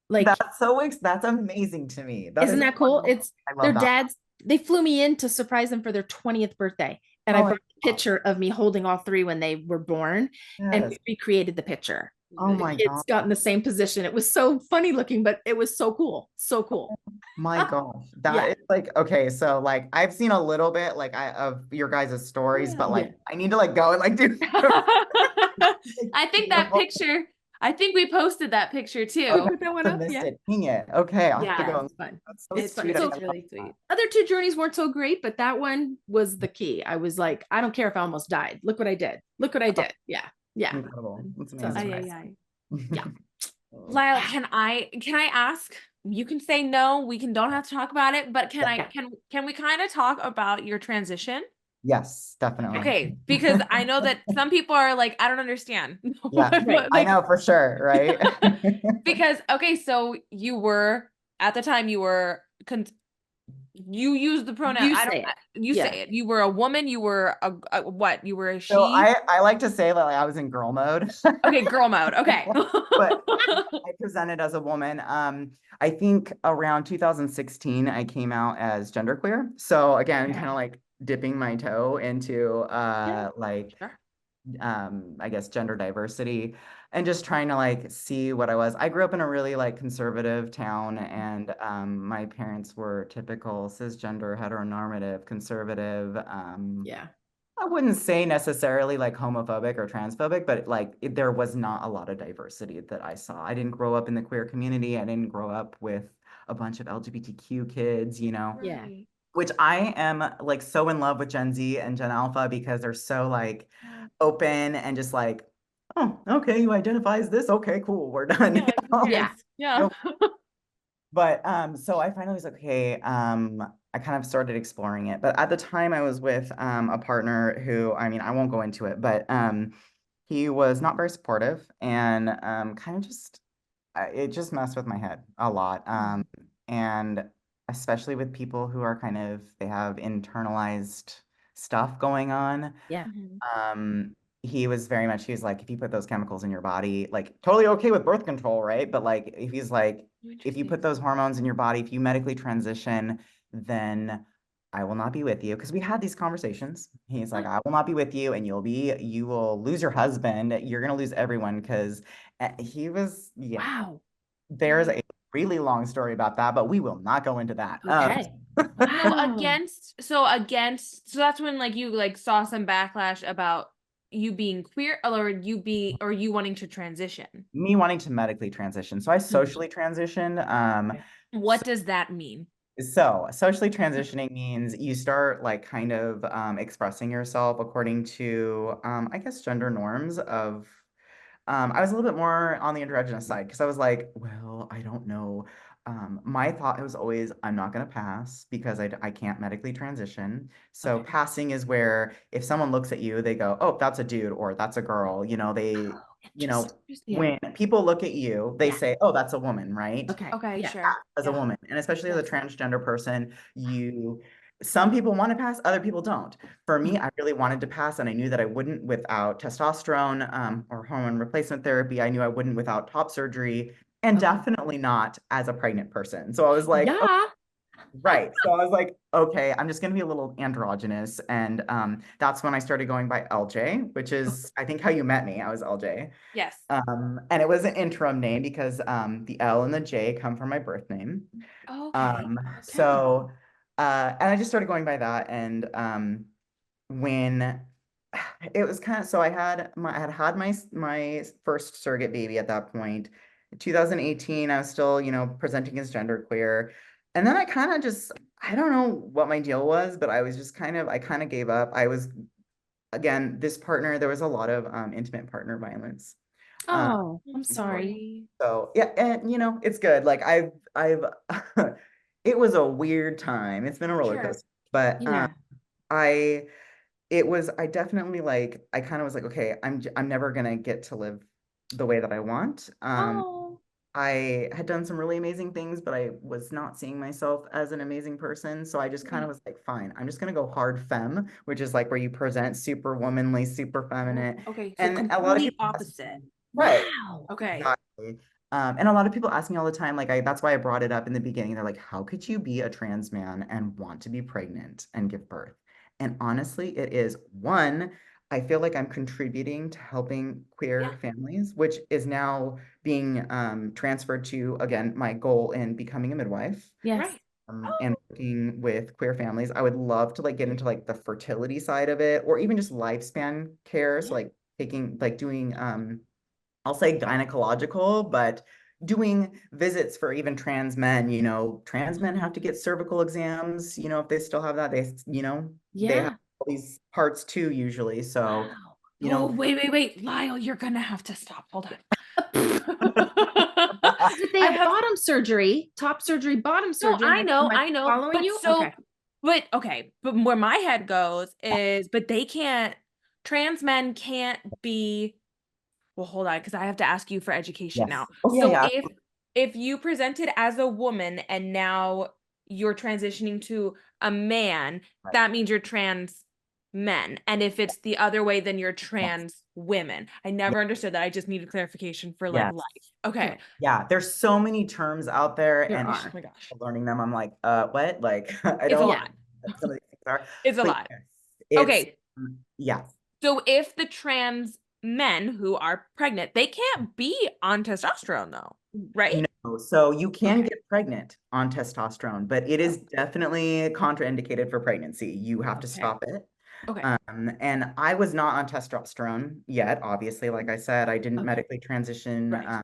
Like, That's amazing to me. That isn't is that cool? wonderful. It's I their love that. dads, they flew me in to surprise them for their 20th birthday. And I Oh, brought a picture of me holding all three when they were born and yes. we recreated the picture. Oh my Kids God. got in the same position. It was so funny looking, but it was so cool. So cool. My gosh. Yeah. That is like, okay, so like I've seen a little bit like of your guys' stories, but Yeah. like I need to like go and like do I think that picture, I think we posted that picture Oh, too. Put that one I up. missed Yeah. it. Dang it. Okay, I'll have to Yeah. go. It's fun. That's so It's fun. sweet. I So love really that. sweet. other two journeys weren't so great, but that one was the key. I was like, I don't care if I almost died. Look what I did. Look what I did. Yeah. Yeah. Incredible. That's So I was amazing. Ay, ay, surprised. ay. Yeah. Lyle, can I ask? You can say no, we don't have to talk about it, but Yeah. can we kind of talk about your transition? Yes, definitely. Okay, because I know that some people are like, I don't understand. Yeah, Right. I Like, know for sure, right? because okay, so you were at the time you use the pronoun. You I don't. say it. You Yeah. say it. You were a woman. You were a what? You were a So she. I like to say that like I was in girl mode, Okay, girl mode. Okay. but I presented as a woman. I think around 2016 I came out as genderqueer. So again, Yeah. kind of like dipping my toe into Yeah. like Sure. I guess gender diversity and just trying to like see what I was. I grew up in a really like conservative town and my parents were typical cisgender, heteronormative, conservative. Yeah. I wouldn't say necessarily like homophobic or transphobic, but like there was not a lot of diversity that I saw. I didn't grow up in the queer community. I didn't grow up with a bunch of LGBTQ kids, you know, Yeah. Right. which I am like so in love with Gen Z and Gen Alpha because they're so like open and just like, oh, okay, you identify as this. Okay, cool, we're done. Yeah. Who cares? Yeah. Yeah. But so I finally was like, okay, I kind of started exploring it. But at the time I was with a partner who, I mean, I won't go into it, but he was not very supportive and kind of just it just messed with my head a lot. And especially with people who are kind of they have internalized stuff going on. Yeah. Mhm. Um, he was very much, he was like, if you put those chemicals in your body, like totally okay with birth control, right? But like, if he's like, if you Interesting. put those hormones in your body, if you medically transition, then I will not be with you. Because we had these conversations. He's like, I will not be with you, and you will lose your husband. You're gonna lose everyone. Because he was, yeah. Wow. There's a really long story about that, but we will not go into that. Okay. So Wow. so that's when like you like saw some backlash about you being queer or you wanting to transition. Me wanting to medically transition. So I socially transitioned. Okay. What does that mean? So socially transitioning means you start like kind of expressing yourself according to I guess gender norms of I was a little bit more on the androgynous side because I was like, well, I don't know. My thought was always, I'm not going to pass because I can't medically transition. So Okay. passing is where if someone looks at you, they go, oh, that's a dude or that's a girl. Oh, You know, interesting. when people look at you, they Yeah. say, oh, that's a woman, right? Okay. Okay, Yeah. sure. As a Yeah. woman, and especially as a Yes. transgender person, some people want to pass, other people don't. For me, I really wanted to pass, and I knew that I wouldn't without testosterone or hormone replacement therapy. I knew I wouldn't without top surgery, and Okay. definitely not as a pregnant person. So I was like, oh, Yeah. right. So I was like, okay, I'm just gonna be a little androgynous, and that's when I started going by LJ, which is I think how you met me. I was LJ. Yes. And it was an interim name because the L and the J come from my birth name. Okay. So, and I just started going by that. And when it was kind of, so I had my first surrogate baby at that point. In 2018, I was still, presenting as genderqueer. And then I kind of just, I don't know what my deal was, but I kind of gave up. Again, this partner, there was a lot of intimate partner violence. Um, Oh, I'm sorry. Sorry. so yeah, and it's good. Like I've it was a weird time. It's been a roller Sure. coaster, but Yeah. I I definitely like I kind of was like, okay, I'm never gonna get to live the way that I want. Oh. I had done some really amazing things, but I was not seeing myself as an amazing person. So I just kind of was like, fine, I'm just gonna go hard femme, which is like where you present super womanly, super feminine. Okay, so And a lot of complete people opposite. right. Wow. Okay. Exactly. And a lot of people ask me all the time, like that's why I brought it up in the beginning. They're like, how could you be a trans man and want to be pregnant and give birth? And honestly, it is one, I feel like I'm contributing to helping queer families, which is now being transferred to, again, my goal in becoming a midwife. Yes. Right. And working with queer families. I would love to like get into like the fertility side of it, or even just lifespan care. So like doing I'll say gynecological, but doing visits for even trans men. Trans men have to get cervical exams, if they still have that, they have all these parts too, usually. So, Wow. Oh, wait, Lyle, you're gonna have to stop. Hold on. If they I have have bottom surgery, top surgery, bottom no, surgery. I know, am I know. following But you? so, Okay. but where my head goes is, but they can't, trans men can't be, well, hold on, because I have to ask you for education yes. now. Oh yeah, So yeah. if you presented as a woman and now you're transitioning to a man, Right. that means you're trans men. And if it's the other way, then you're Yes. trans women. I never understood that. I just needed clarification for like Yes. life. Okay. Yeah, there's so many terms out there, There and are. Oh my gosh. learning them, I'm like, what? Like, I It's a don't lot. know what some of these things are. It's a But lot. yes, it's Okay. yeah. So if the trans men who are pregnant, they can't be on testosterone though, right? No, so you can Okay. get pregnant on testosterone, but it is definitely contraindicated for pregnancy. You have to Okay. stop it. Okay. And I was not on testosterone yet, obviously. Like I said, I didn't Okay. medically transition Right.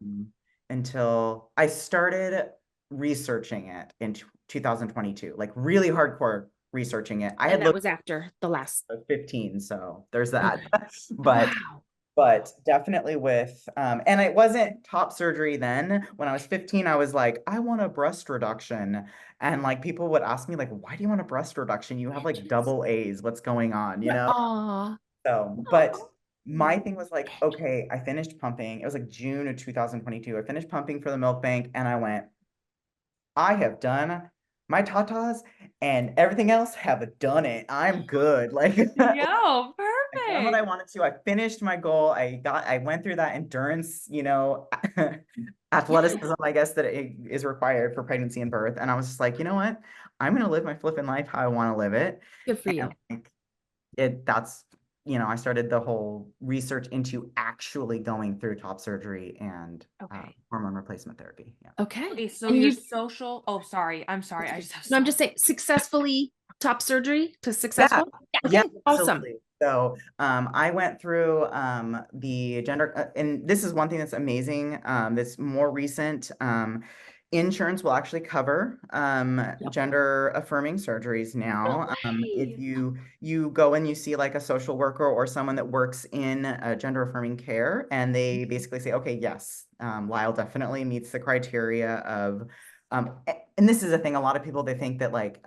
until I started researching it in 2022, like really hardcore researching it. I And had that looked was after the last. at 15, so there's that. Okay. But Wow. definitely with and it wasn't top surgery then. When I was 15, I was like, I want a breast reduction. And like people would ask me, like, why do you want a breast reduction? You have like double A's. What's going on? Aw. So, but my thing was like, okay, I finished pumping. It was like June of 2022. I finished pumping for the milk bank and I went, I have done my tatas and everything else have done it. I'm good. Like Yo, I've done what I perfect. wanted to. I finished my goal. I went through that endurance, athleticism, I guess, that is required for pregnancy and birth. And I was just like, you know what? I'm gonna live my flipping life how I want to live it. Good for And you. like that's I started the whole research into actually going through top surgery and Okay. hormone replacement therapy. Yeah. Okay. Okay, so And your you, social, oh, sorry. I'm sorry. I just have no, I'm so just saying successfully top surgery to Yeah, successful. yeah, Okay. Awesome. absolutely. So I went through the gender, and this is one thing that's amazing. That's more recent. Insurance will actually cover gender affirming surgeries no now. If way. you go and you see like a social worker or someone that works in gender affirming care, and they basically say, okay, yes, Lyle definitely meets the criteria of and this is a thing, a lot of people, they think that like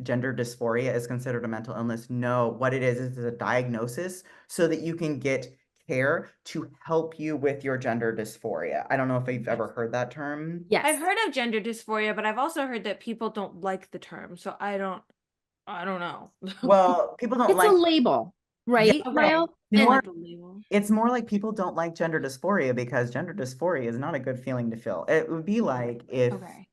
gender dysphoria is considered a mental illness. No, what it is a diagnosis so that you can get care to help you with your gender dysphoria. I don't know if you've ever heard that term. Yes. I've heard of gender dysphoria, but I've also heard that people don't like the term. So I don't know. Well, people don't It's a like, label, yeah, right, Okay. Lyle? They don't And like the label. it's more like people don't like gender dysphoria because gender dysphoria is not a good feeling to feel. It would be like if Okay.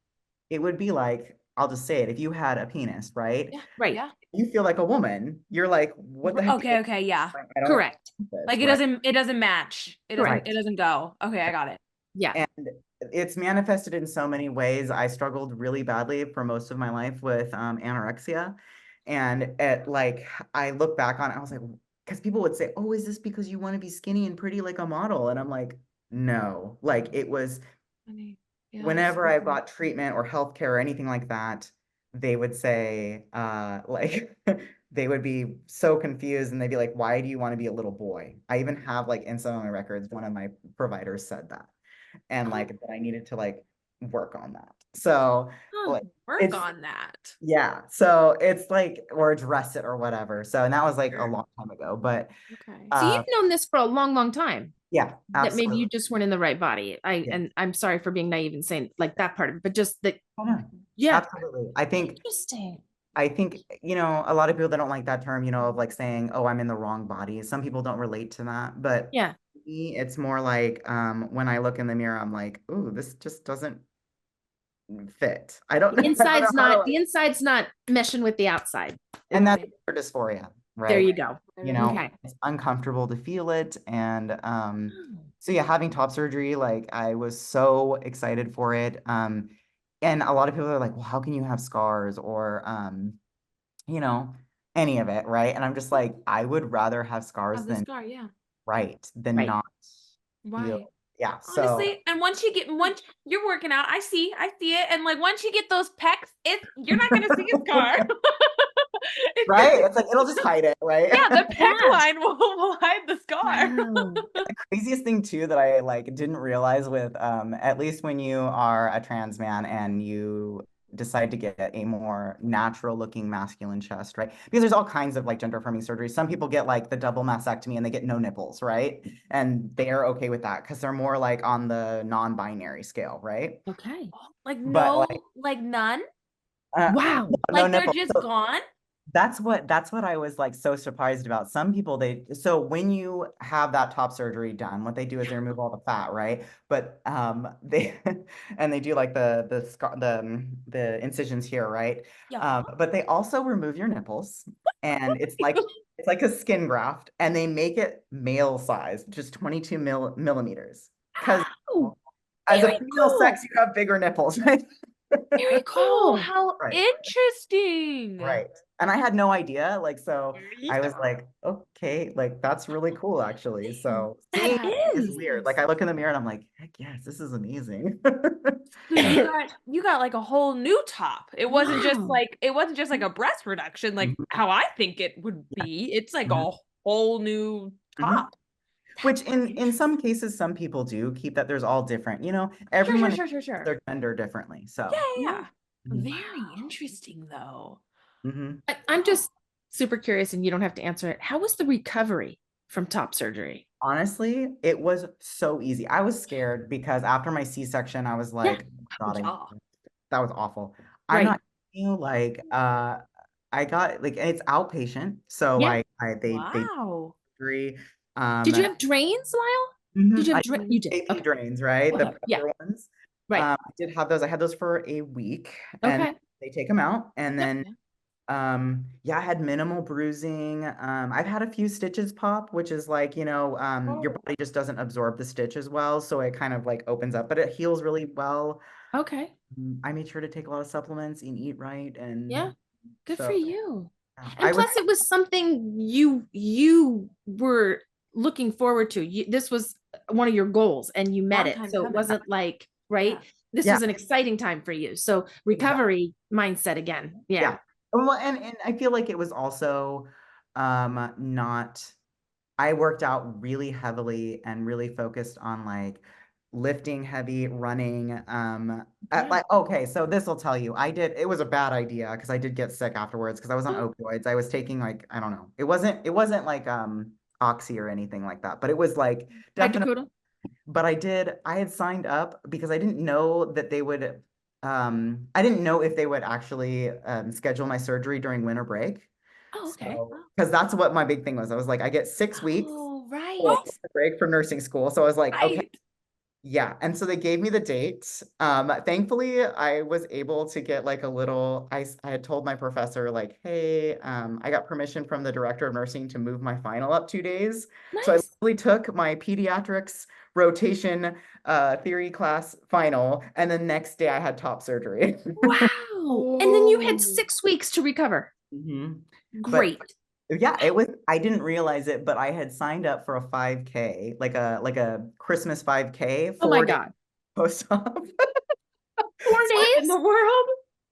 it would be like, I'll just say it, if you had a penis, right? Yeah. right. Yeah. You feel like a woman, you're like, what the heck? Okay, yeah. I don't Correct. this, Like right? it doesn't match. Correct. It doesn't go. Okay, I got it. Yeah. And it's manifested in so many ways. I struggled really badly for most of my life with anorexia. And I look back on it, I was like, because people would say, oh, is this because you want to be skinny and pretty like a model? And I'm like, no, like it was Funny. Yeah, that's whenever so I funny. got treatment or healthcare or anything like that, they would say, like, they would be so confused and they'd be like, why do you want to be a little boy? I even have like in some of my records, one of my providers said that. And like that I needed to like work on that. So Oh, like Work it's on that. yeah. So it's like or address it or whatever. So and that was like a Sure. long time ago. But Okay. so you've known this for a long, long time. yeah, That maybe you absolutely. just weren't in the right body. Yeah. And I'm sorry for being naive and saying like that part of it, but just that, Oh, no. yeah. Absolutely. Interesting. I think, a lot of people that don't like that term, of like saying, oh, I'm in the wrong body. Some people don't relate to that. But Yeah. me, it's more like when I look in the mirror, I'm like, ooh, this just doesn't fit. I don't, I don't know how to The inside's not meshing with the outside. and that's Right. for dysphoria. There right? you go. You know, Okay. it's uncomfortable to feel it. And Oh, so yeah, having top surgery, like I was so excited for it. And a lot of people are like, well, how can you have scars or you know, any of it, right? And I'm just like, I would rather have scars Have the than scar, yeah. than right. not feel. Right. Yeah. So Honestly, and once you're working out, I see it, and like once you get those pecs, you're not gonna see a scar. right, it's like it'll just hide it, right? Yeah, the pec Yeah. line will hide the scar. Wow. Craziest thing too that I like didn't realize with at least when you are a trans man and you decide to get a more natural looking masculine chest, right? Because there's all kinds of like gender affirming surgery. Some people get like the double mastectomy and they get no nipples, right? And they're okay with that because they're more like on the non-binary scale, right? Okay. Like But no, like like none. Wow. no Like they're nipples. just gone. That's what I was like so surprised about. Some people so when you have that top surgery done, what they do is they remove all the fat, right? But they and they do like the incisions here, right? Yeah. But they also remove your nipples and it's like a skin graft and they make it male size, just 22 millimeters. Because Oh, as a very female cool. sex, you have bigger nipples, right? Very Oh, cool. how Right. interesting. Right. And I had no idea. Like, so I was Yeah. like, okay, like that's really cool actually. So That seeing That it is is. weird. Like I look in the mirror and I'm like, heck yes, this is amazing. So you got like a whole new top. Wow. It wasn't just like a breast reduction, like Mhm. how I think it would be. It's like Mhm. a whole new Mhm. top. Which That's in some interesting. cases, some people do keep that. There's all different, Sure, sure, everyone sure, sure, expresses sure. their gender differently. Yeah, So yeah, Yeah. yeah. mhm. Very Wow. interesting though. Mhm. I'm just super curious, and you don't have to answer it. How was the recovery from top surgery? Honestly, it was so easy. I was scared because after my C-section, I was Yeah. like, oh God, Yeah. that was awful. I'm Right. not kidding you, like I got like and it's outpatient. So Yeah. like they Wow. surgery. Did you have drains, Lyle? Did Mhm, you have I drain? did You did. AP Okay. drains, right? The Okay. Yeah. pressure ones. Right. I did have those. I had those for a week and Okay. they take them out. And Yep. then yeah, I had minimal bruising. I've had a few stitches pop, which is like, your Oh. body just doesn't absorb the stitch as well. So it kind of like opens up, but it heals really well. Okay. I made sure to take a lot of supplements and eat right. Yeah. And Good for so you. yeah, And I was, plus, it was something you were looking forward to. This was one of your goals, and you met Long it. time So it coming. wasn't like, right? Yeah. This yeah, was an exciting time for you. So recovery mindset again. Yeah. yeah. Well, and I feel like it was also not I worked out really heavily and really focused on like lifting heavy, running. Yeah. Like okay, so this will tell you. It was a bad idea because I did get sick afterwards because I was on Oh, opioids. I was taking like, I don't know. It wasn't like oxy or anything like that, but it was like definitely hydrocodone. but I had signed up because I didn't know that they would, I didn't know if they would actually schedule my surgery during winter break. Oh, okay. So, because that's what my big thing was. I was like, I get 6 weeks Oh, for right. break from nursing school. So I was like, okay, Right. yeah. And so they gave me the date. Thankfully, I was able to get like a little, I had told my professor, like, hey, I got permission from the director of nursing to move my final up 2 days. So I Nice. literally took my pediatrics rotation theory class final, and the next day I had top surgery. Wow. And then you had Oh. 6 weeks to recover. Mhm. But Great. yeah, I didn't realize it, but I had signed up for a 5K, like a Christmas 5K Oh my 4 days God. post-op. 4 days? What in the world?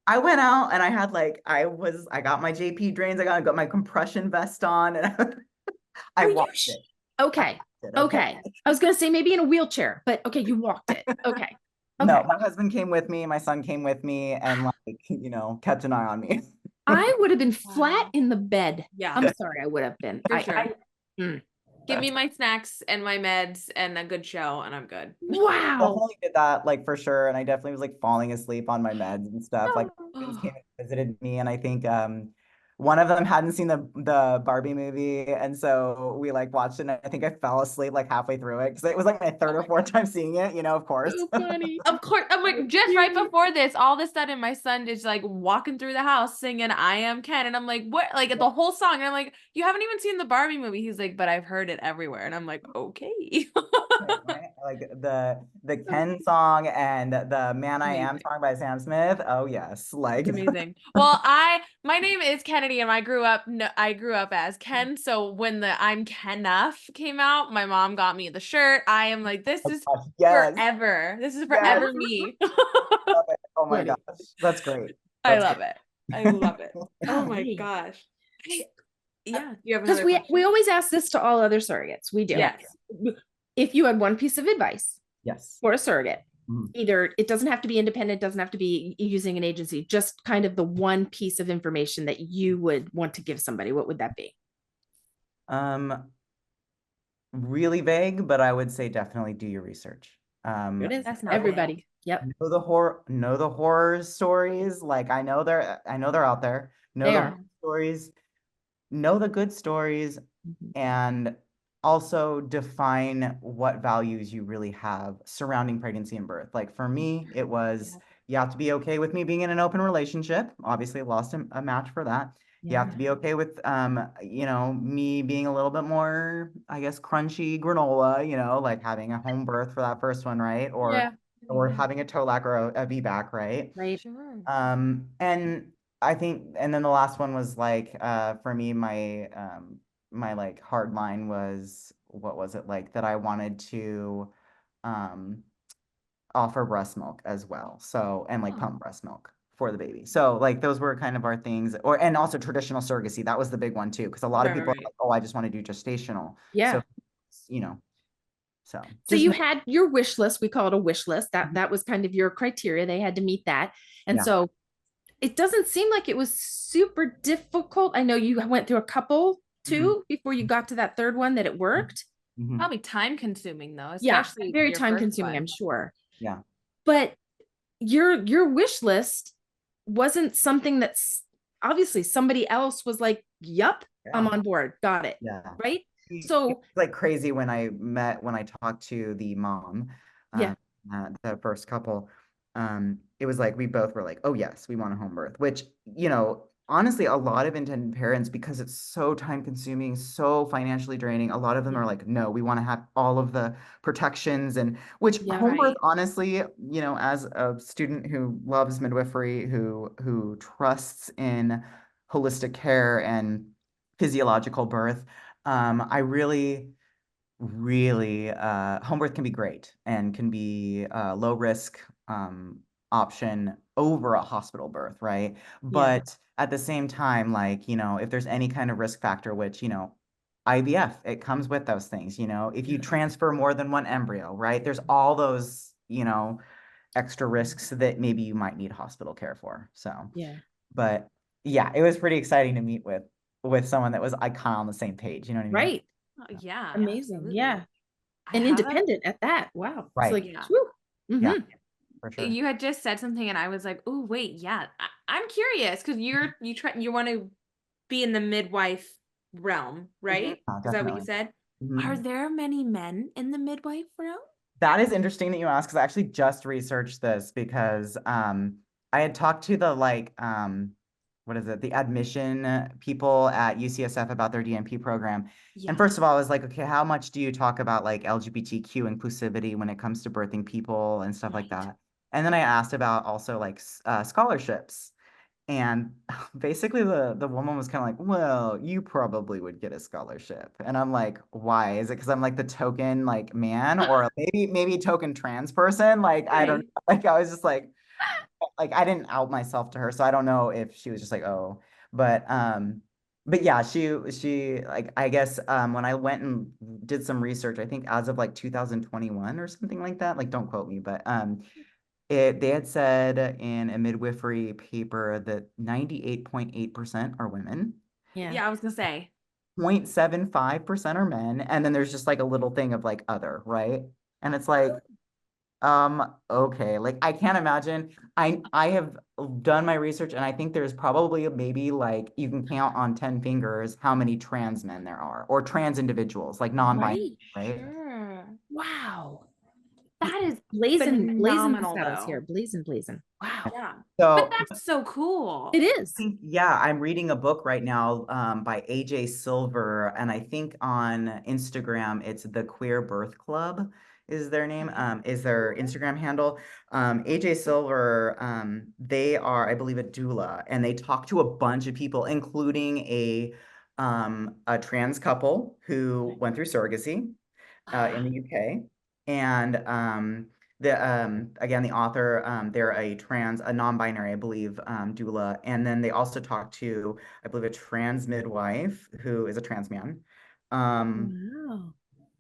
I went out and I had like I got my JP drains, I got my compression vest on, and I Are you walked it. I okay? walked it, okay. Okay. I was gonna say maybe in a wheelchair, but okay, you walked it. Okay. No, Okay. my husband came with me, my son came with me, and like, kept an eye on me. I would have been flat Wow. in the bed. Yeah, I'm sorry, I would have been. for sure. Mm. Give That's me my snacks and my meds and a good show, and I'm good. Wow. definitely did that like for sure. And I definitely was like falling asleep on my meds and stuff. Like friends came Oh, and visited me. And I think one of them hadn't seen the Barbie movie, and so we like watched it, and I think I fell asleep like halfway through it because it was like my third or fourth time seeing it, of course. So funny. Of course, I'm like, just right before this, all of a sudden my son is like walking through the house singing I Am Ken. And I'm like, what? Like the whole song. And I'm like, you haven't even seen the Barbie movie. He's like, but I've heard it everywhere. And I'm like, okay. Right? Like the Ken song and the Man I Am Amazing. song by Sam Smith. Oh yes, like It's amazing. Well, my name is Kennedy and I grew up as Ken. So when the I'm Kenuff came out, my mom got me the shirt. I am like, this is gosh, yes, forever. This is yes, forever me. love it. Oh my Funny. gosh, that's great. I That's love great. it. I love it. Oh my Golly. gosh. Yeah. You have Because another we question? always ask this to all other surrogates. We do. Yes. If you had one piece of advice Yes. for a surrogate, Mhm. either it doesn't have to be independent, doesn't have to be using an agency, just kind of the one piece of information that you would want to give somebody, what would that be? Really vague, but I would say definitely do your research. It is. That's not Everybody. Yep. Know the horror stories. Like I know they're out there. Know They the are. horror stories, know the good stories, Mhm. and also define what values you really have surrounding pregnancy and birth. Like for me, it was you have to be okay with me being in an open relationship. Obviously, lost a match for that. You have to be okay with me being a little bit more, I guess, crunchy granola, like having a home birth for that first one, right? Yeah. Or having a TOLAC or a VBAC, right? Right. Sure. And I think, and then the last one was like, for me, my like hard line was, what was it like that I wanted to, offer breast milk as well. So, and like Oh. pump breast milk for the baby. So like those were kind of our things, and also traditional surrogacy. That was the big one too, because a lot of Right, people are right. like, oh, I just want to do gestational. Yeah. So, you know, so So just you had your wish list. We call it a wish list. Mhm. That was kind of your criteria. They had to meet that. And Yeah. so it doesn't seem like it was super difficult. I know you went through a couple too before you got to that third one that it worked. Mhm. Probably time consuming though, Yeah, especially very your time first consuming, one. I'm sure. Yeah. But your wish list wasn't something that's obviously somebody else was like, "Yup, I'm Yeah. on board. Got it." Yeah. Right? It So, was like crazy when I talked to the mom, yeah. the first couple. It was like we both were like, oh yes, we want a home birth, which, honestly, a lot of intended parents, because it's so time consuming, so financially draining, a lot of them Yeah. are like, no, we want to have all of the protections, and which Yeah. home birth, Right. honestly, as a student who loves midwifery, who trusts in holistic care and physiological birth, I really, home birth can be great and can be a low risk option over a hospital birth, right? Yeah. But at the same time, like, if there's any kind of risk factor, which, IVF, it comes with those things, if you transfer more than one embryo, right? There's all those, extra risks that maybe you might need hospital care for. So, Yeah. but yeah, it was pretty exciting to meet with someone that was kind of on the same page. You know what I mean? Right. Oh, yeah, Amazing. absolutely. Yeah. I And have a independent at that. Wow. It's Right. like, yeah. whew. Yeah, Mhm. for sure. You had just said something and I was like, oh wait, yeah. I'm curious because you want to be in the midwife realm, right? Yeah, Is that what you definitely. said? Are Mhm. there many men in the midwife realm? That is interesting that you ask, because I actually just researched this because I had talked to the what is it, the admission people at UCSF about their DNP program. And Yeah. first of all, I was like, okay, how much do you talk about like LGBTQ inclusivity when it comes to birthing people and stuff like Right. that? And then I asked about also like scholarships. And basically the woman was kind of like, well, you probably would get a scholarship. And I'm like, why? Is it because I'm like the token like man, or maybe token trans person? Like, I don't Right. know. Like I was just like I didn't out myself to her, so I don't know if she was just like, oh, but yeah, she like, I guess when I went and did some research, I think as of like 2021 or something like that, like don't quote me, but they had said in a midwifery paper that 98.8% are women, Yeah. Yeah, I was gonna say. 0.75% are men, and then there's just like a little thing of like other, right? And it's like, okay, like I can't imagine. I have done my research, and I think there's probably maybe like you can count on 10 fingers how many trans men there are, or trans individuals, like non-binary, right? Sure. Wow. That is Blazing the phenomenal, saddles here. though. Blazing. Wow. Yeah. But So that's so cool. It is. yeah, I'm reading a book right now by AJ Silver, and I think on Instagram it's the Queer Birth Club is their name, is their Instagram handle. AJ Silver, they are, I believe, a doula, and they talk to a bunch of people, including a trans couple who went through surrogacy in the UK. And again, the author, they're a non-binary, I believe, doula. And then they also talked to, I believe, a trans midwife who is a trans man. Wow.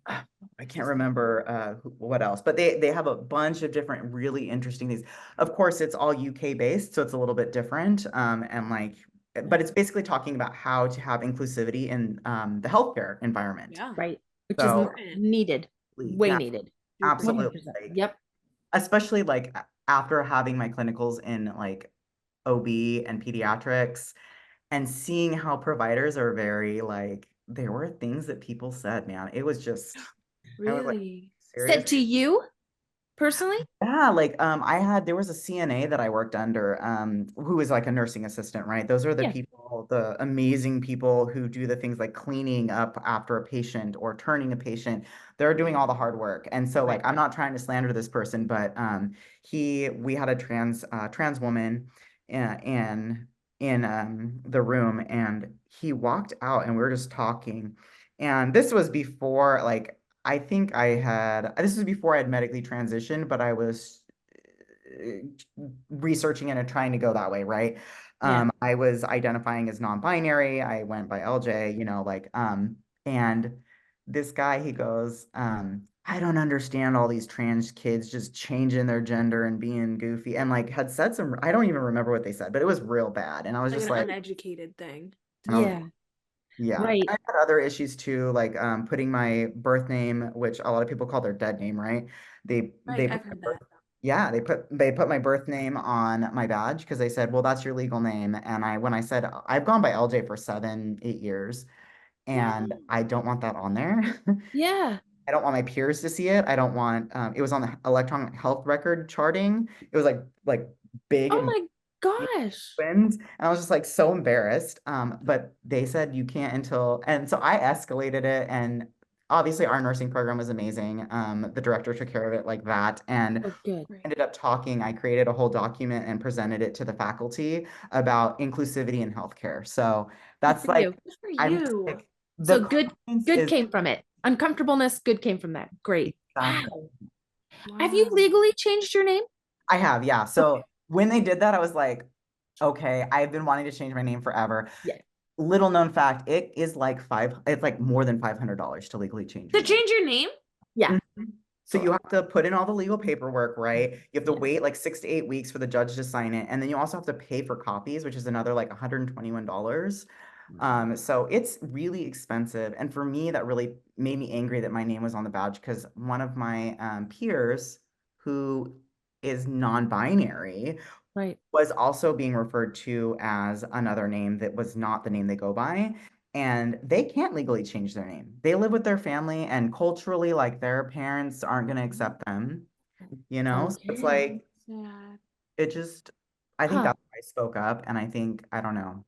I can't remember what else, but they have a bunch of different really interesting things. Of course, it's all UK based, so it's a little bit different. And like, but it's basically talking about how to have inclusivity in the healthcare environment. Yeah. Right. Which is So needed. Way yeah, needed. absolutely. 100%. Like, Yep. especially like after having my clinicals in like OB and pediatrics and seeing how providers are very like, there were things that people said, man. It was just, I was like, Really? serious? Said to you personally? Yeah, like there was a CNA that I worked under, who was like a nursing assistant, right? Those are the Yeah. people, the amazing people who do the things like cleaning up after a patient or turning a patient. They're doing all the hard work. And so like I'm not trying to slander this person, but we had a trans woman in the room, and he walked out and we were just talking. And this was before like this was before I had medically transitioned, but I was researching it and trying to go that way, right? Yeah. I was identifying as non-binary. I went by LJ, and this guy, he goes, I don't understand all these trans kids just changing their gender and being goofy, and like had said some, I don't even remember what they said, but it was real bad. And I was Like just an like, uneducated thing. and I was Yeah. yeah, Right. I had other issues too, like putting my birth name, which a lot of people call their dead name, right? They Right. put I've heard that. yeah, they put my birth name on my badge because they said, well, that's your legal name. And when I said I've gone by LJ for 7, 8 years, and I don't want that on there. Yeah. I don't want my peers to see it. I don't want it was on the electronic health record charting. It was like big Oh and my gosh. twins. And I was just like so embarrassed. But they said you can't and so I escalated it. And obviously our nursing program was amazing. The director took care of it like that. And Oh, good. Right. ended up talking, I created a whole document and presented it to the faculty about inclusivity in healthcare. So Good that's for you. like, Good for I'm just you. like, the So confidence good is came from it. Uncomfortableness, good came from that. Great. exactly. Wow. Have you Wow. legally changed your name? I have, yeah. Okay. So when they did that, I was like, okay, I've been wanting to change my name forever. Yeah. Little known fact, it's like more than $500 to legally change To your name. change your name? Yeah. Mhm. So you have to put in all the legal paperwork, right? You have to Yeah. wait like 6 to 8 weeks for the judge to sign it. And then you also have to pay for copies, which is another like $121. So it's really expensive. And for me, that really made me angry that my name was on the badge because one of my peers who is non-binary Right. was also being referred to as another name that was not the name they go by. And they can't legally change their name. They live with their family, and culturally, like their parents aren't going to accept them, you know? So it's Okay. like, Sad. it just, I think Huh. that's why I spoke up. And I think, I don't know.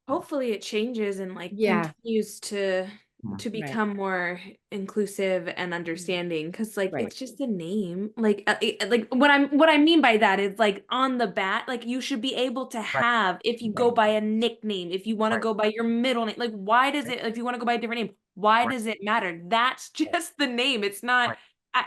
Hopefully it changes and like Yeah. continues Yeah. to Right. become more inclusive and understanding because like Right. it's just a name like like what I mean by that is like on the bat like you should be able to Right, have if you go right, by a nickname if you want to right, go by your middle name like why does it if you want to go by a different name why right, does it matter that's just the name it's not right. I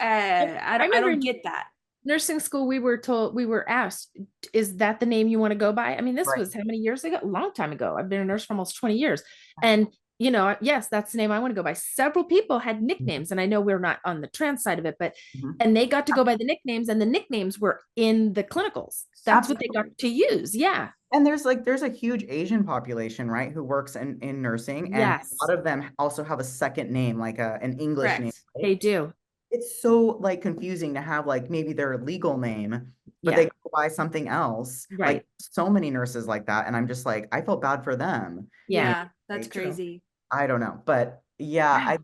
I I remember don't in get that. nursing school, we were asked, is that the name you want to go by? I mean, this Right. was how many years ago? A long time ago. I've been a nurse for almost 20 years. And, you know, yes, that's the name I want to go by. Several people had nicknames, and I know we're not on the trans side of it, but, Mhm. and they got to go by the nicknames, and the nicknames were in the clinicals. That's what they got Absolutely. to use. Yeah. And there's a huge Asian population, right, who works in nursing, and a Yes, lot of them also have a second name, like an English name, Correct. right? they do. It's so like confusing to have like maybe their legal name but Yeah. they go buy something else. Right. Like so many nurses like that. And I'm just like, I felt bad for them. Yeah. Yeah, that's Like, crazy. I don't know. But yeah, Wow.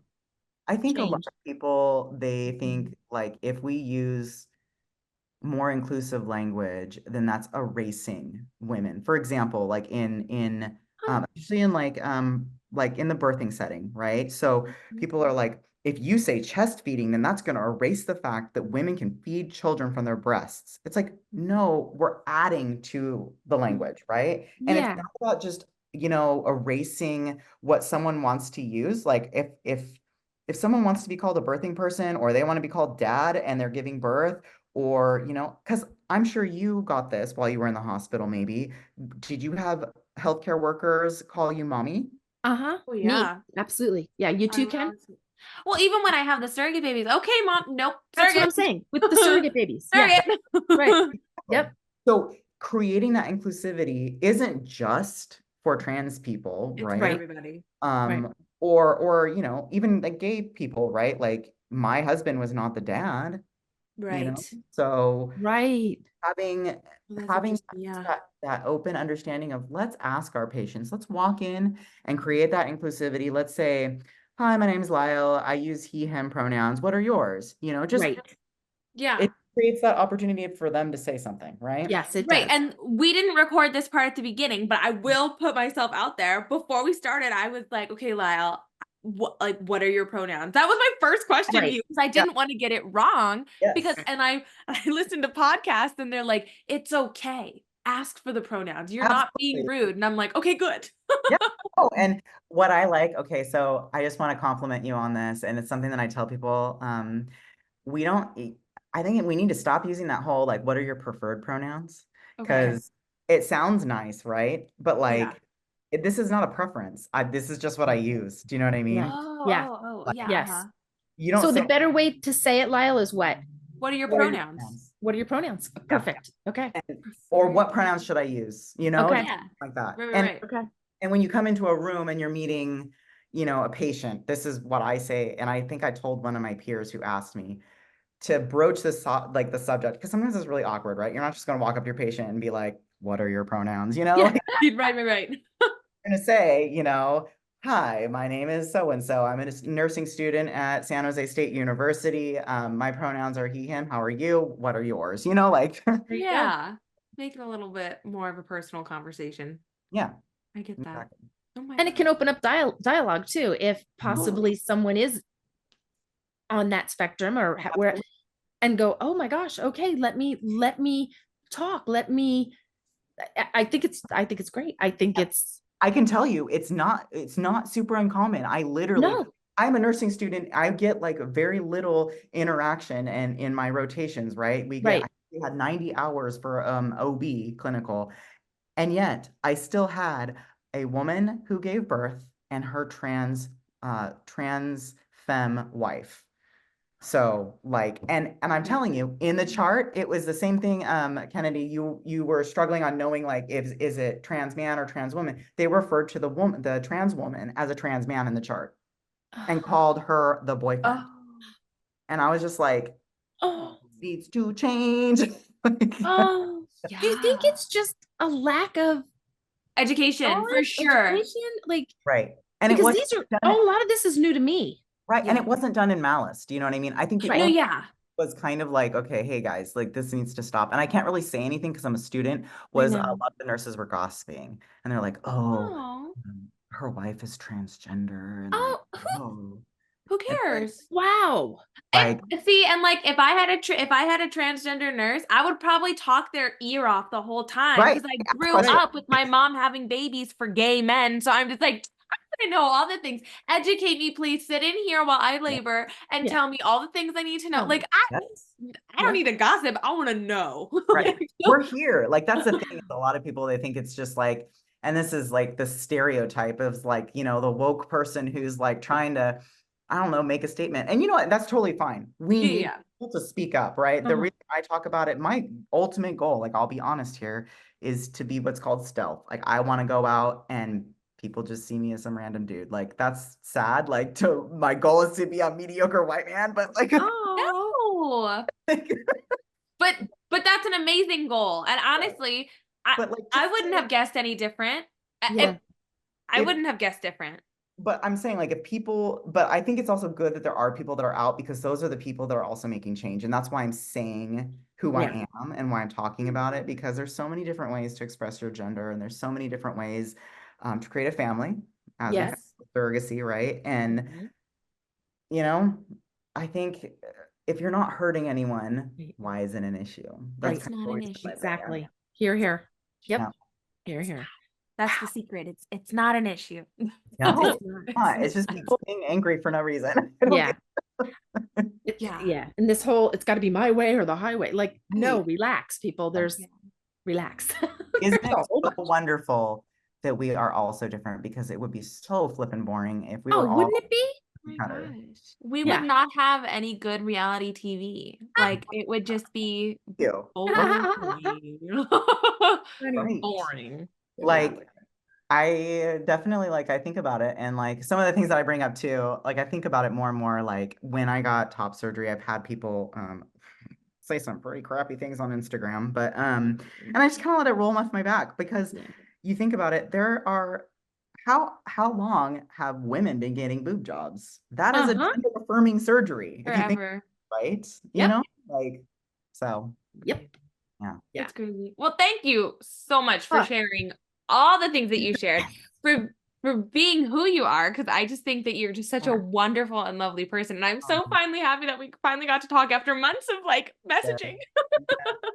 I think a lot Change. of people, they think like if we use more inclusive language, then that's erasing women. For example, like especially in like in the birthing setting, right? So people are like, if you say chest feeding, then that's going to erase the fact that women can feed children from their breasts. It's like, no, we're adding to the language, right? And it's Yeah. not about just, erasing what someone wants to use. Like if someone wants to be called a birthing person or they want to be called dad and they're giving birth, or, because I'm sure you got this while you were in the hospital, maybe. Did you have healthcare workers call you mommy? Uh-huh. Oh Me. yeah. Absolutely. Yeah. You I too, Ken? love Well, even when I have the surrogate babies, okay, mom, nope, That's what I'm surrogate. saying with the surrogate babies. Yeah. Surrogate. Right. Yep. So creating that inclusivity isn't just for trans people, It's for right? Right. everybody. Right. Or even like gay people, right? Like my husband was not the dad, Right. so Right. having Well, that's having interesting. Yeah. that open understanding of let's ask our patients, let's walk in and create that inclusivity. Let's say, hi, my name is Lyle, I use he him pronouns, what are yours? Just Right. Yeah. it creates that opportunity for them to say something, right? Yes, it Right. does. And we didn't record this part at the beginning, but I will put myself out there. Before we started, I was like, okay, Lyle, what are your pronouns? That was my first question to Right. you because I Yeah. didn't want to get it wrong. Because Yes, and I listened to podcasts and they're like, it's okay. Ask for the pronouns. You're not being absolutely. rude. And I'm like, okay, good. Yeah. Oh, and what I like, okay, so I just want to compliment you on this, and it's something that I tell people. We don't, I think we need to stop using that whole like, what are your preferred pronouns? Okay. Because it sounds nice, right? But Yeah. like, this is not a preference. This is just what I use. Do you know what I Yeah. mean? Oh, Yeah. Like, yeah. Yes. you don't So the say, better way to say it, Lyle, is what? What are your what are your pronouns? pronouns? What are your pronouns? Yeah. Perfect. Okay. Or Preferred. what pronouns should I use? Okay. Just Yeah. like that. Right, right, And right. Okay. and when you come into a room and you're meeting, a patient, this is what I say. And I think I told one of my peers who asked me to broach this like the subject, because sometimes it's really awkward, right? You're not just going to walk up to your patient and be like, what are your pronouns? Yeah. Right, right, right. You're going to say, hi, my name is so and so. I'm a nursing student at San Jose State University. My pronouns are he, him. How are you? What are yours? Like, There you go. Yeah. Make it a little bit more of a personal conversation. yeah, I get that. exactly. Oh my And it can God. open up dialogue too, if possibly someone is on that spectrum or where, and go, oh my gosh, okay, let me talk. I think it's great. I think it's I can tell you, it's not super uncommon. no. I'm a nursing student. I get like very little interaction and in my rotations, right? Right. We had 90 hours for OB clinical, and yet I still had a woman who gave birth and her trans femme wife. So like, and I'm telling you, in the chart, it was the same thing. Kennedy, you were struggling on knowing like if is it trans man or trans woman. They referred to the trans woman as a trans man in the chart and called her the boyfriend. Oh, And I was just like, Oh, needs to change. oh. Do you think yeah. it's just a lack of Education for knowledge, sure. education? Like, Right. And it because wasn't these are, done, oh, a lot of this is new to me. right. And Yeah. it wasn't done in malice. Do you know what I mean? I think the Right. No, only yeah. was kind of like, okay, hey guys, like this needs to stop. And I can't really say anything because I'm a student, I was a know. lot of the nurses were gossiping. And they're like, oh, Oh, her wife is transgender. And like, Oh, oh. who And like, cares? wow. And like, see, and like if I had if I had a transgender nurse, I would probably talk their ear off the whole time right. because I Ask grew questions. Right. up with my mom having babies for gay men. So I'm just like, I know all the things. Educate me, please. Sit in here while I Yeah. labor and Yeah. tell me all the things I need to know. Tell Like me. Yes. I don't Yeah. need to gossip. I want to know. Right. We're here. Like that's the thing. Is a lot of people, they think it's just like, and this is like the stereotype of like, the woke person who's like trying to, I don't know, make a statement. And you know what? That's totally fine. We need Yeah. people to speak up, right? The Uh-huh. reason I talk about it, my ultimate goal, like I'll be honest here, is to be what's called stealth. Like I want to go out and people just see me as some random dude. Like that's sad. Like my goal is to be a mediocre white man, but like, Oh. No. But But that's an amazing goal. And honestly, But like, I just wouldn't have guessed any different. Yeah. I wouldn't have guessed different. But I'm saying like but I think it's also good that there are people that are out because those are the people that are also making change. And that's why I'm saying who I am and why I'm talking about it, because there's so many different ways to express your gender and there's so many different ways to create a family as we have surrogacy, right? And Mhm. you know, I think if you're not hurting anyone, why is it an issue? That's It's kind of not an always issue. been my thing. Exactly. Here, here. Yep. Yeah. Here, here. That's the secret. It's not an issue. No, It's it's not. It's just people being angry for no reason. I don't Yeah. Yeah. And this whole, it's got to be my way or the highway. Like, no, relax, people. There's relax. Isn't There's it a whole so bunch. wonderful that we are all so different? Because it would be so flippin' boring if we were all Wouldn't it be? Oh my better. gosh. We Yeah. would not have any good reality TV. Like it would just be You. Right. boring. Like, I definitely I think about it and like some of the things that I bring up too, like I think about it more and more. Like when I got top surgery, I've had people say some pretty crappy things on Instagram, but and I just kind of let it roll off my back because you think about it, there are how long have women been getting boob jobs? That is a gender affirming surgery. If you think, Forever. right? You know, so. Yep. Yeah. It's crazy. Well, thank you so much for sharing all the things that you shared, for being who you are, because I just think that you're just such a wonderful and lovely person. And I'm so finally happy that we finally got to talk after months of messaging.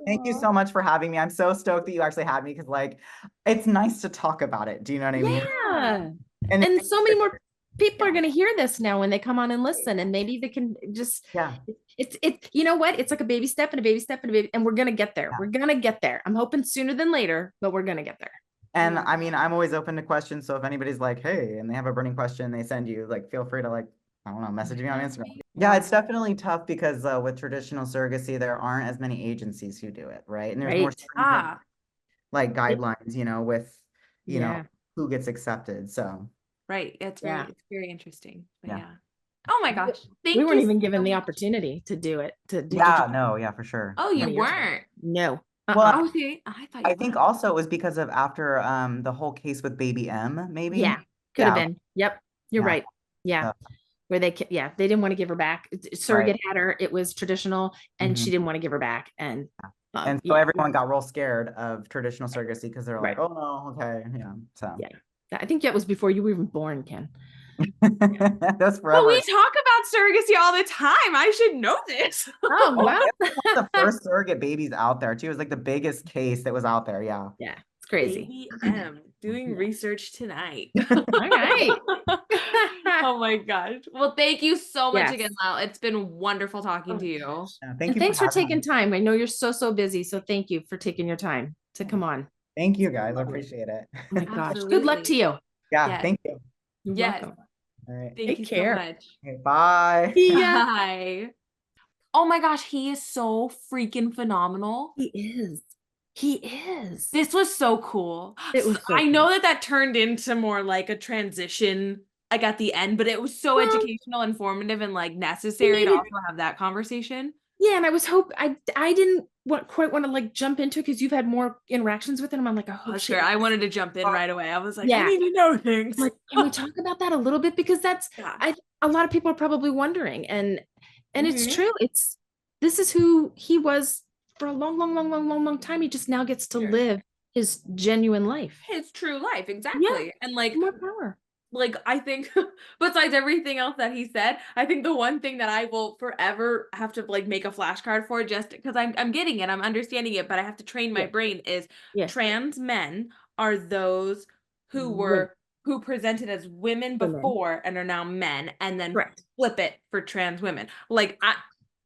Thank you so much for having me. I'm so stoked that you actually had me because it's nice to talk about it. Do you know what I mean? Yeah. And so many more people are going to hear this now when they come on and listen, and maybe they can just, it's you know what? It's like a baby step and a baby step and a baby, and we're going to get there. We're going to get there. I'm hoping sooner than later, but we're going to get there. And I mean, I'm always open to questions. So if anybody's like, hey, and they have a burning question, they send you, feel free to I don't know, message me on Instagram. Yeah, it's definitely tough because with traditional surrogacy, there aren't as many agencies who do it, right? And there's more guidelines, with, who gets accepted. So. Right. It's very interesting. But Yeah. Oh my gosh. We weren't even given the opportunity to do it. Yeah, for sure. Oh, you weren't? No. Well, okay. I think also it was because of after the whole case with baby M, maybe. Yeah, could have been. Yep, you're right. Yeah, where they didn't want to give her back. Surrogate had her. It was traditional, and she didn't want to give her back. And so everyone got real scared of traditional surrogacy because they're like, oh no, okay, So I think that was before you were even born, Ken. That's forever. Well, we talk about surrogacy all the time. I should know this. Oh, wow. The first surrogate babies out there. She was the biggest case that was out there. Yeah. Yeah. It's crazy. Baby M, doing research tonight. All right. Oh my gosh. Well, thank you so much again, Lyle. It's been wonderful talking to you. Thank you. Thanks for taking time. I know you're so busy. So thank you for taking your time to come on. Thank you, guys. I appreciate it. Oh my gosh. Good luck to you. Yeah. Thank you. You're welcome. All right. Thank you so much. Okay, bye. Bye. Oh my gosh, he is so freaking phenomenal. He is. He is. This was so cool. It was I know that turned into more like a transition at the end, but it was so educational, informative, and necessary to also have that conversation. Yeah, and I was I didn't quite want to jump into it because you've had more interactions with him. I'm like, oh, sure. I wanted to jump in right away. I was like, I need to know things. Can we talk about that a little bit? Because that's a lot of people are probably wondering, and it's true. This is who he was for a long time. He just now gets to live his genuine life, his true life, exactly. And more power. I think besides everything else that he said, I think the one thing that I will forever have to make a flashcard for, just because I'm getting it, I'm understanding it, but I have to train my brain, is trans men are those who presented as women before and are now men, and then flip it for trans women. I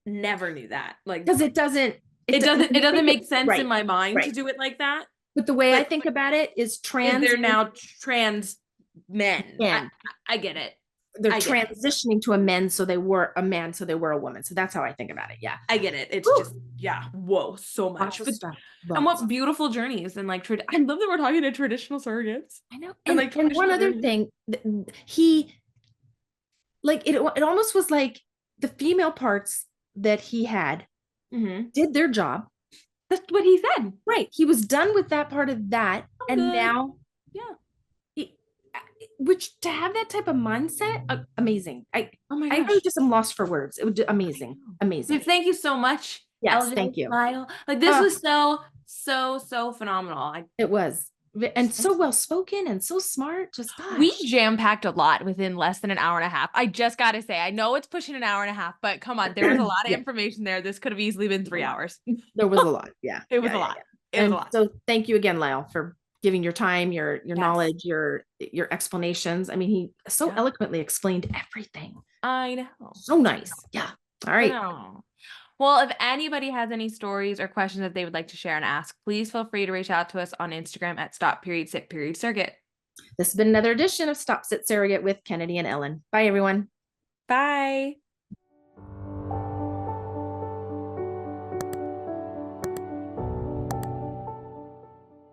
never knew that. Because it doesn't make sense in my mind to do it like that. But the way I think about it is they're now trans men. I get it. They're transitioning to a men, so they were a man, so they were a woman. So that's how I think about it. Yeah, I get it. It's just whoa, so much. And what beautiful journeys, and I love that we're talking to traditional surrogates. I know. And one other thing, he it almost was like the female parts that he had did their job. That's what he said. Right. He was done with that part of that. I'm And good. now, Yeah. which to have that type of mindset, amazing. Oh my I gosh. really just am lost for words. It was amazing. Amazing. Thank you so much. Yes, LJ, thank you. Lyle. Like this was so phenomenal. It was. And so well spoken and so smart. Just gosh. We jam-packed a lot within less than an hour and a half. I just got to say, I know it's pushing an hour and a half, but come on, there was a lot of information there. This could have easily been 3 hours. There was a lot. Yeah. It was a lot. It was And a lot. so thank you again, Lyle, for giving your time, your knowledge, your explanations. I mean, he so eloquently explained everything. I know. So nice. Yeah. All right. Well, if anybody has any stories or questions that they would like to share and ask, please feel free to reach out to us on Instagram at Stop.Sit.Surrogate. This has been another edition of Stop, Sit, Surrogate with Kennedy and Ellen. Bye, everyone. Bye.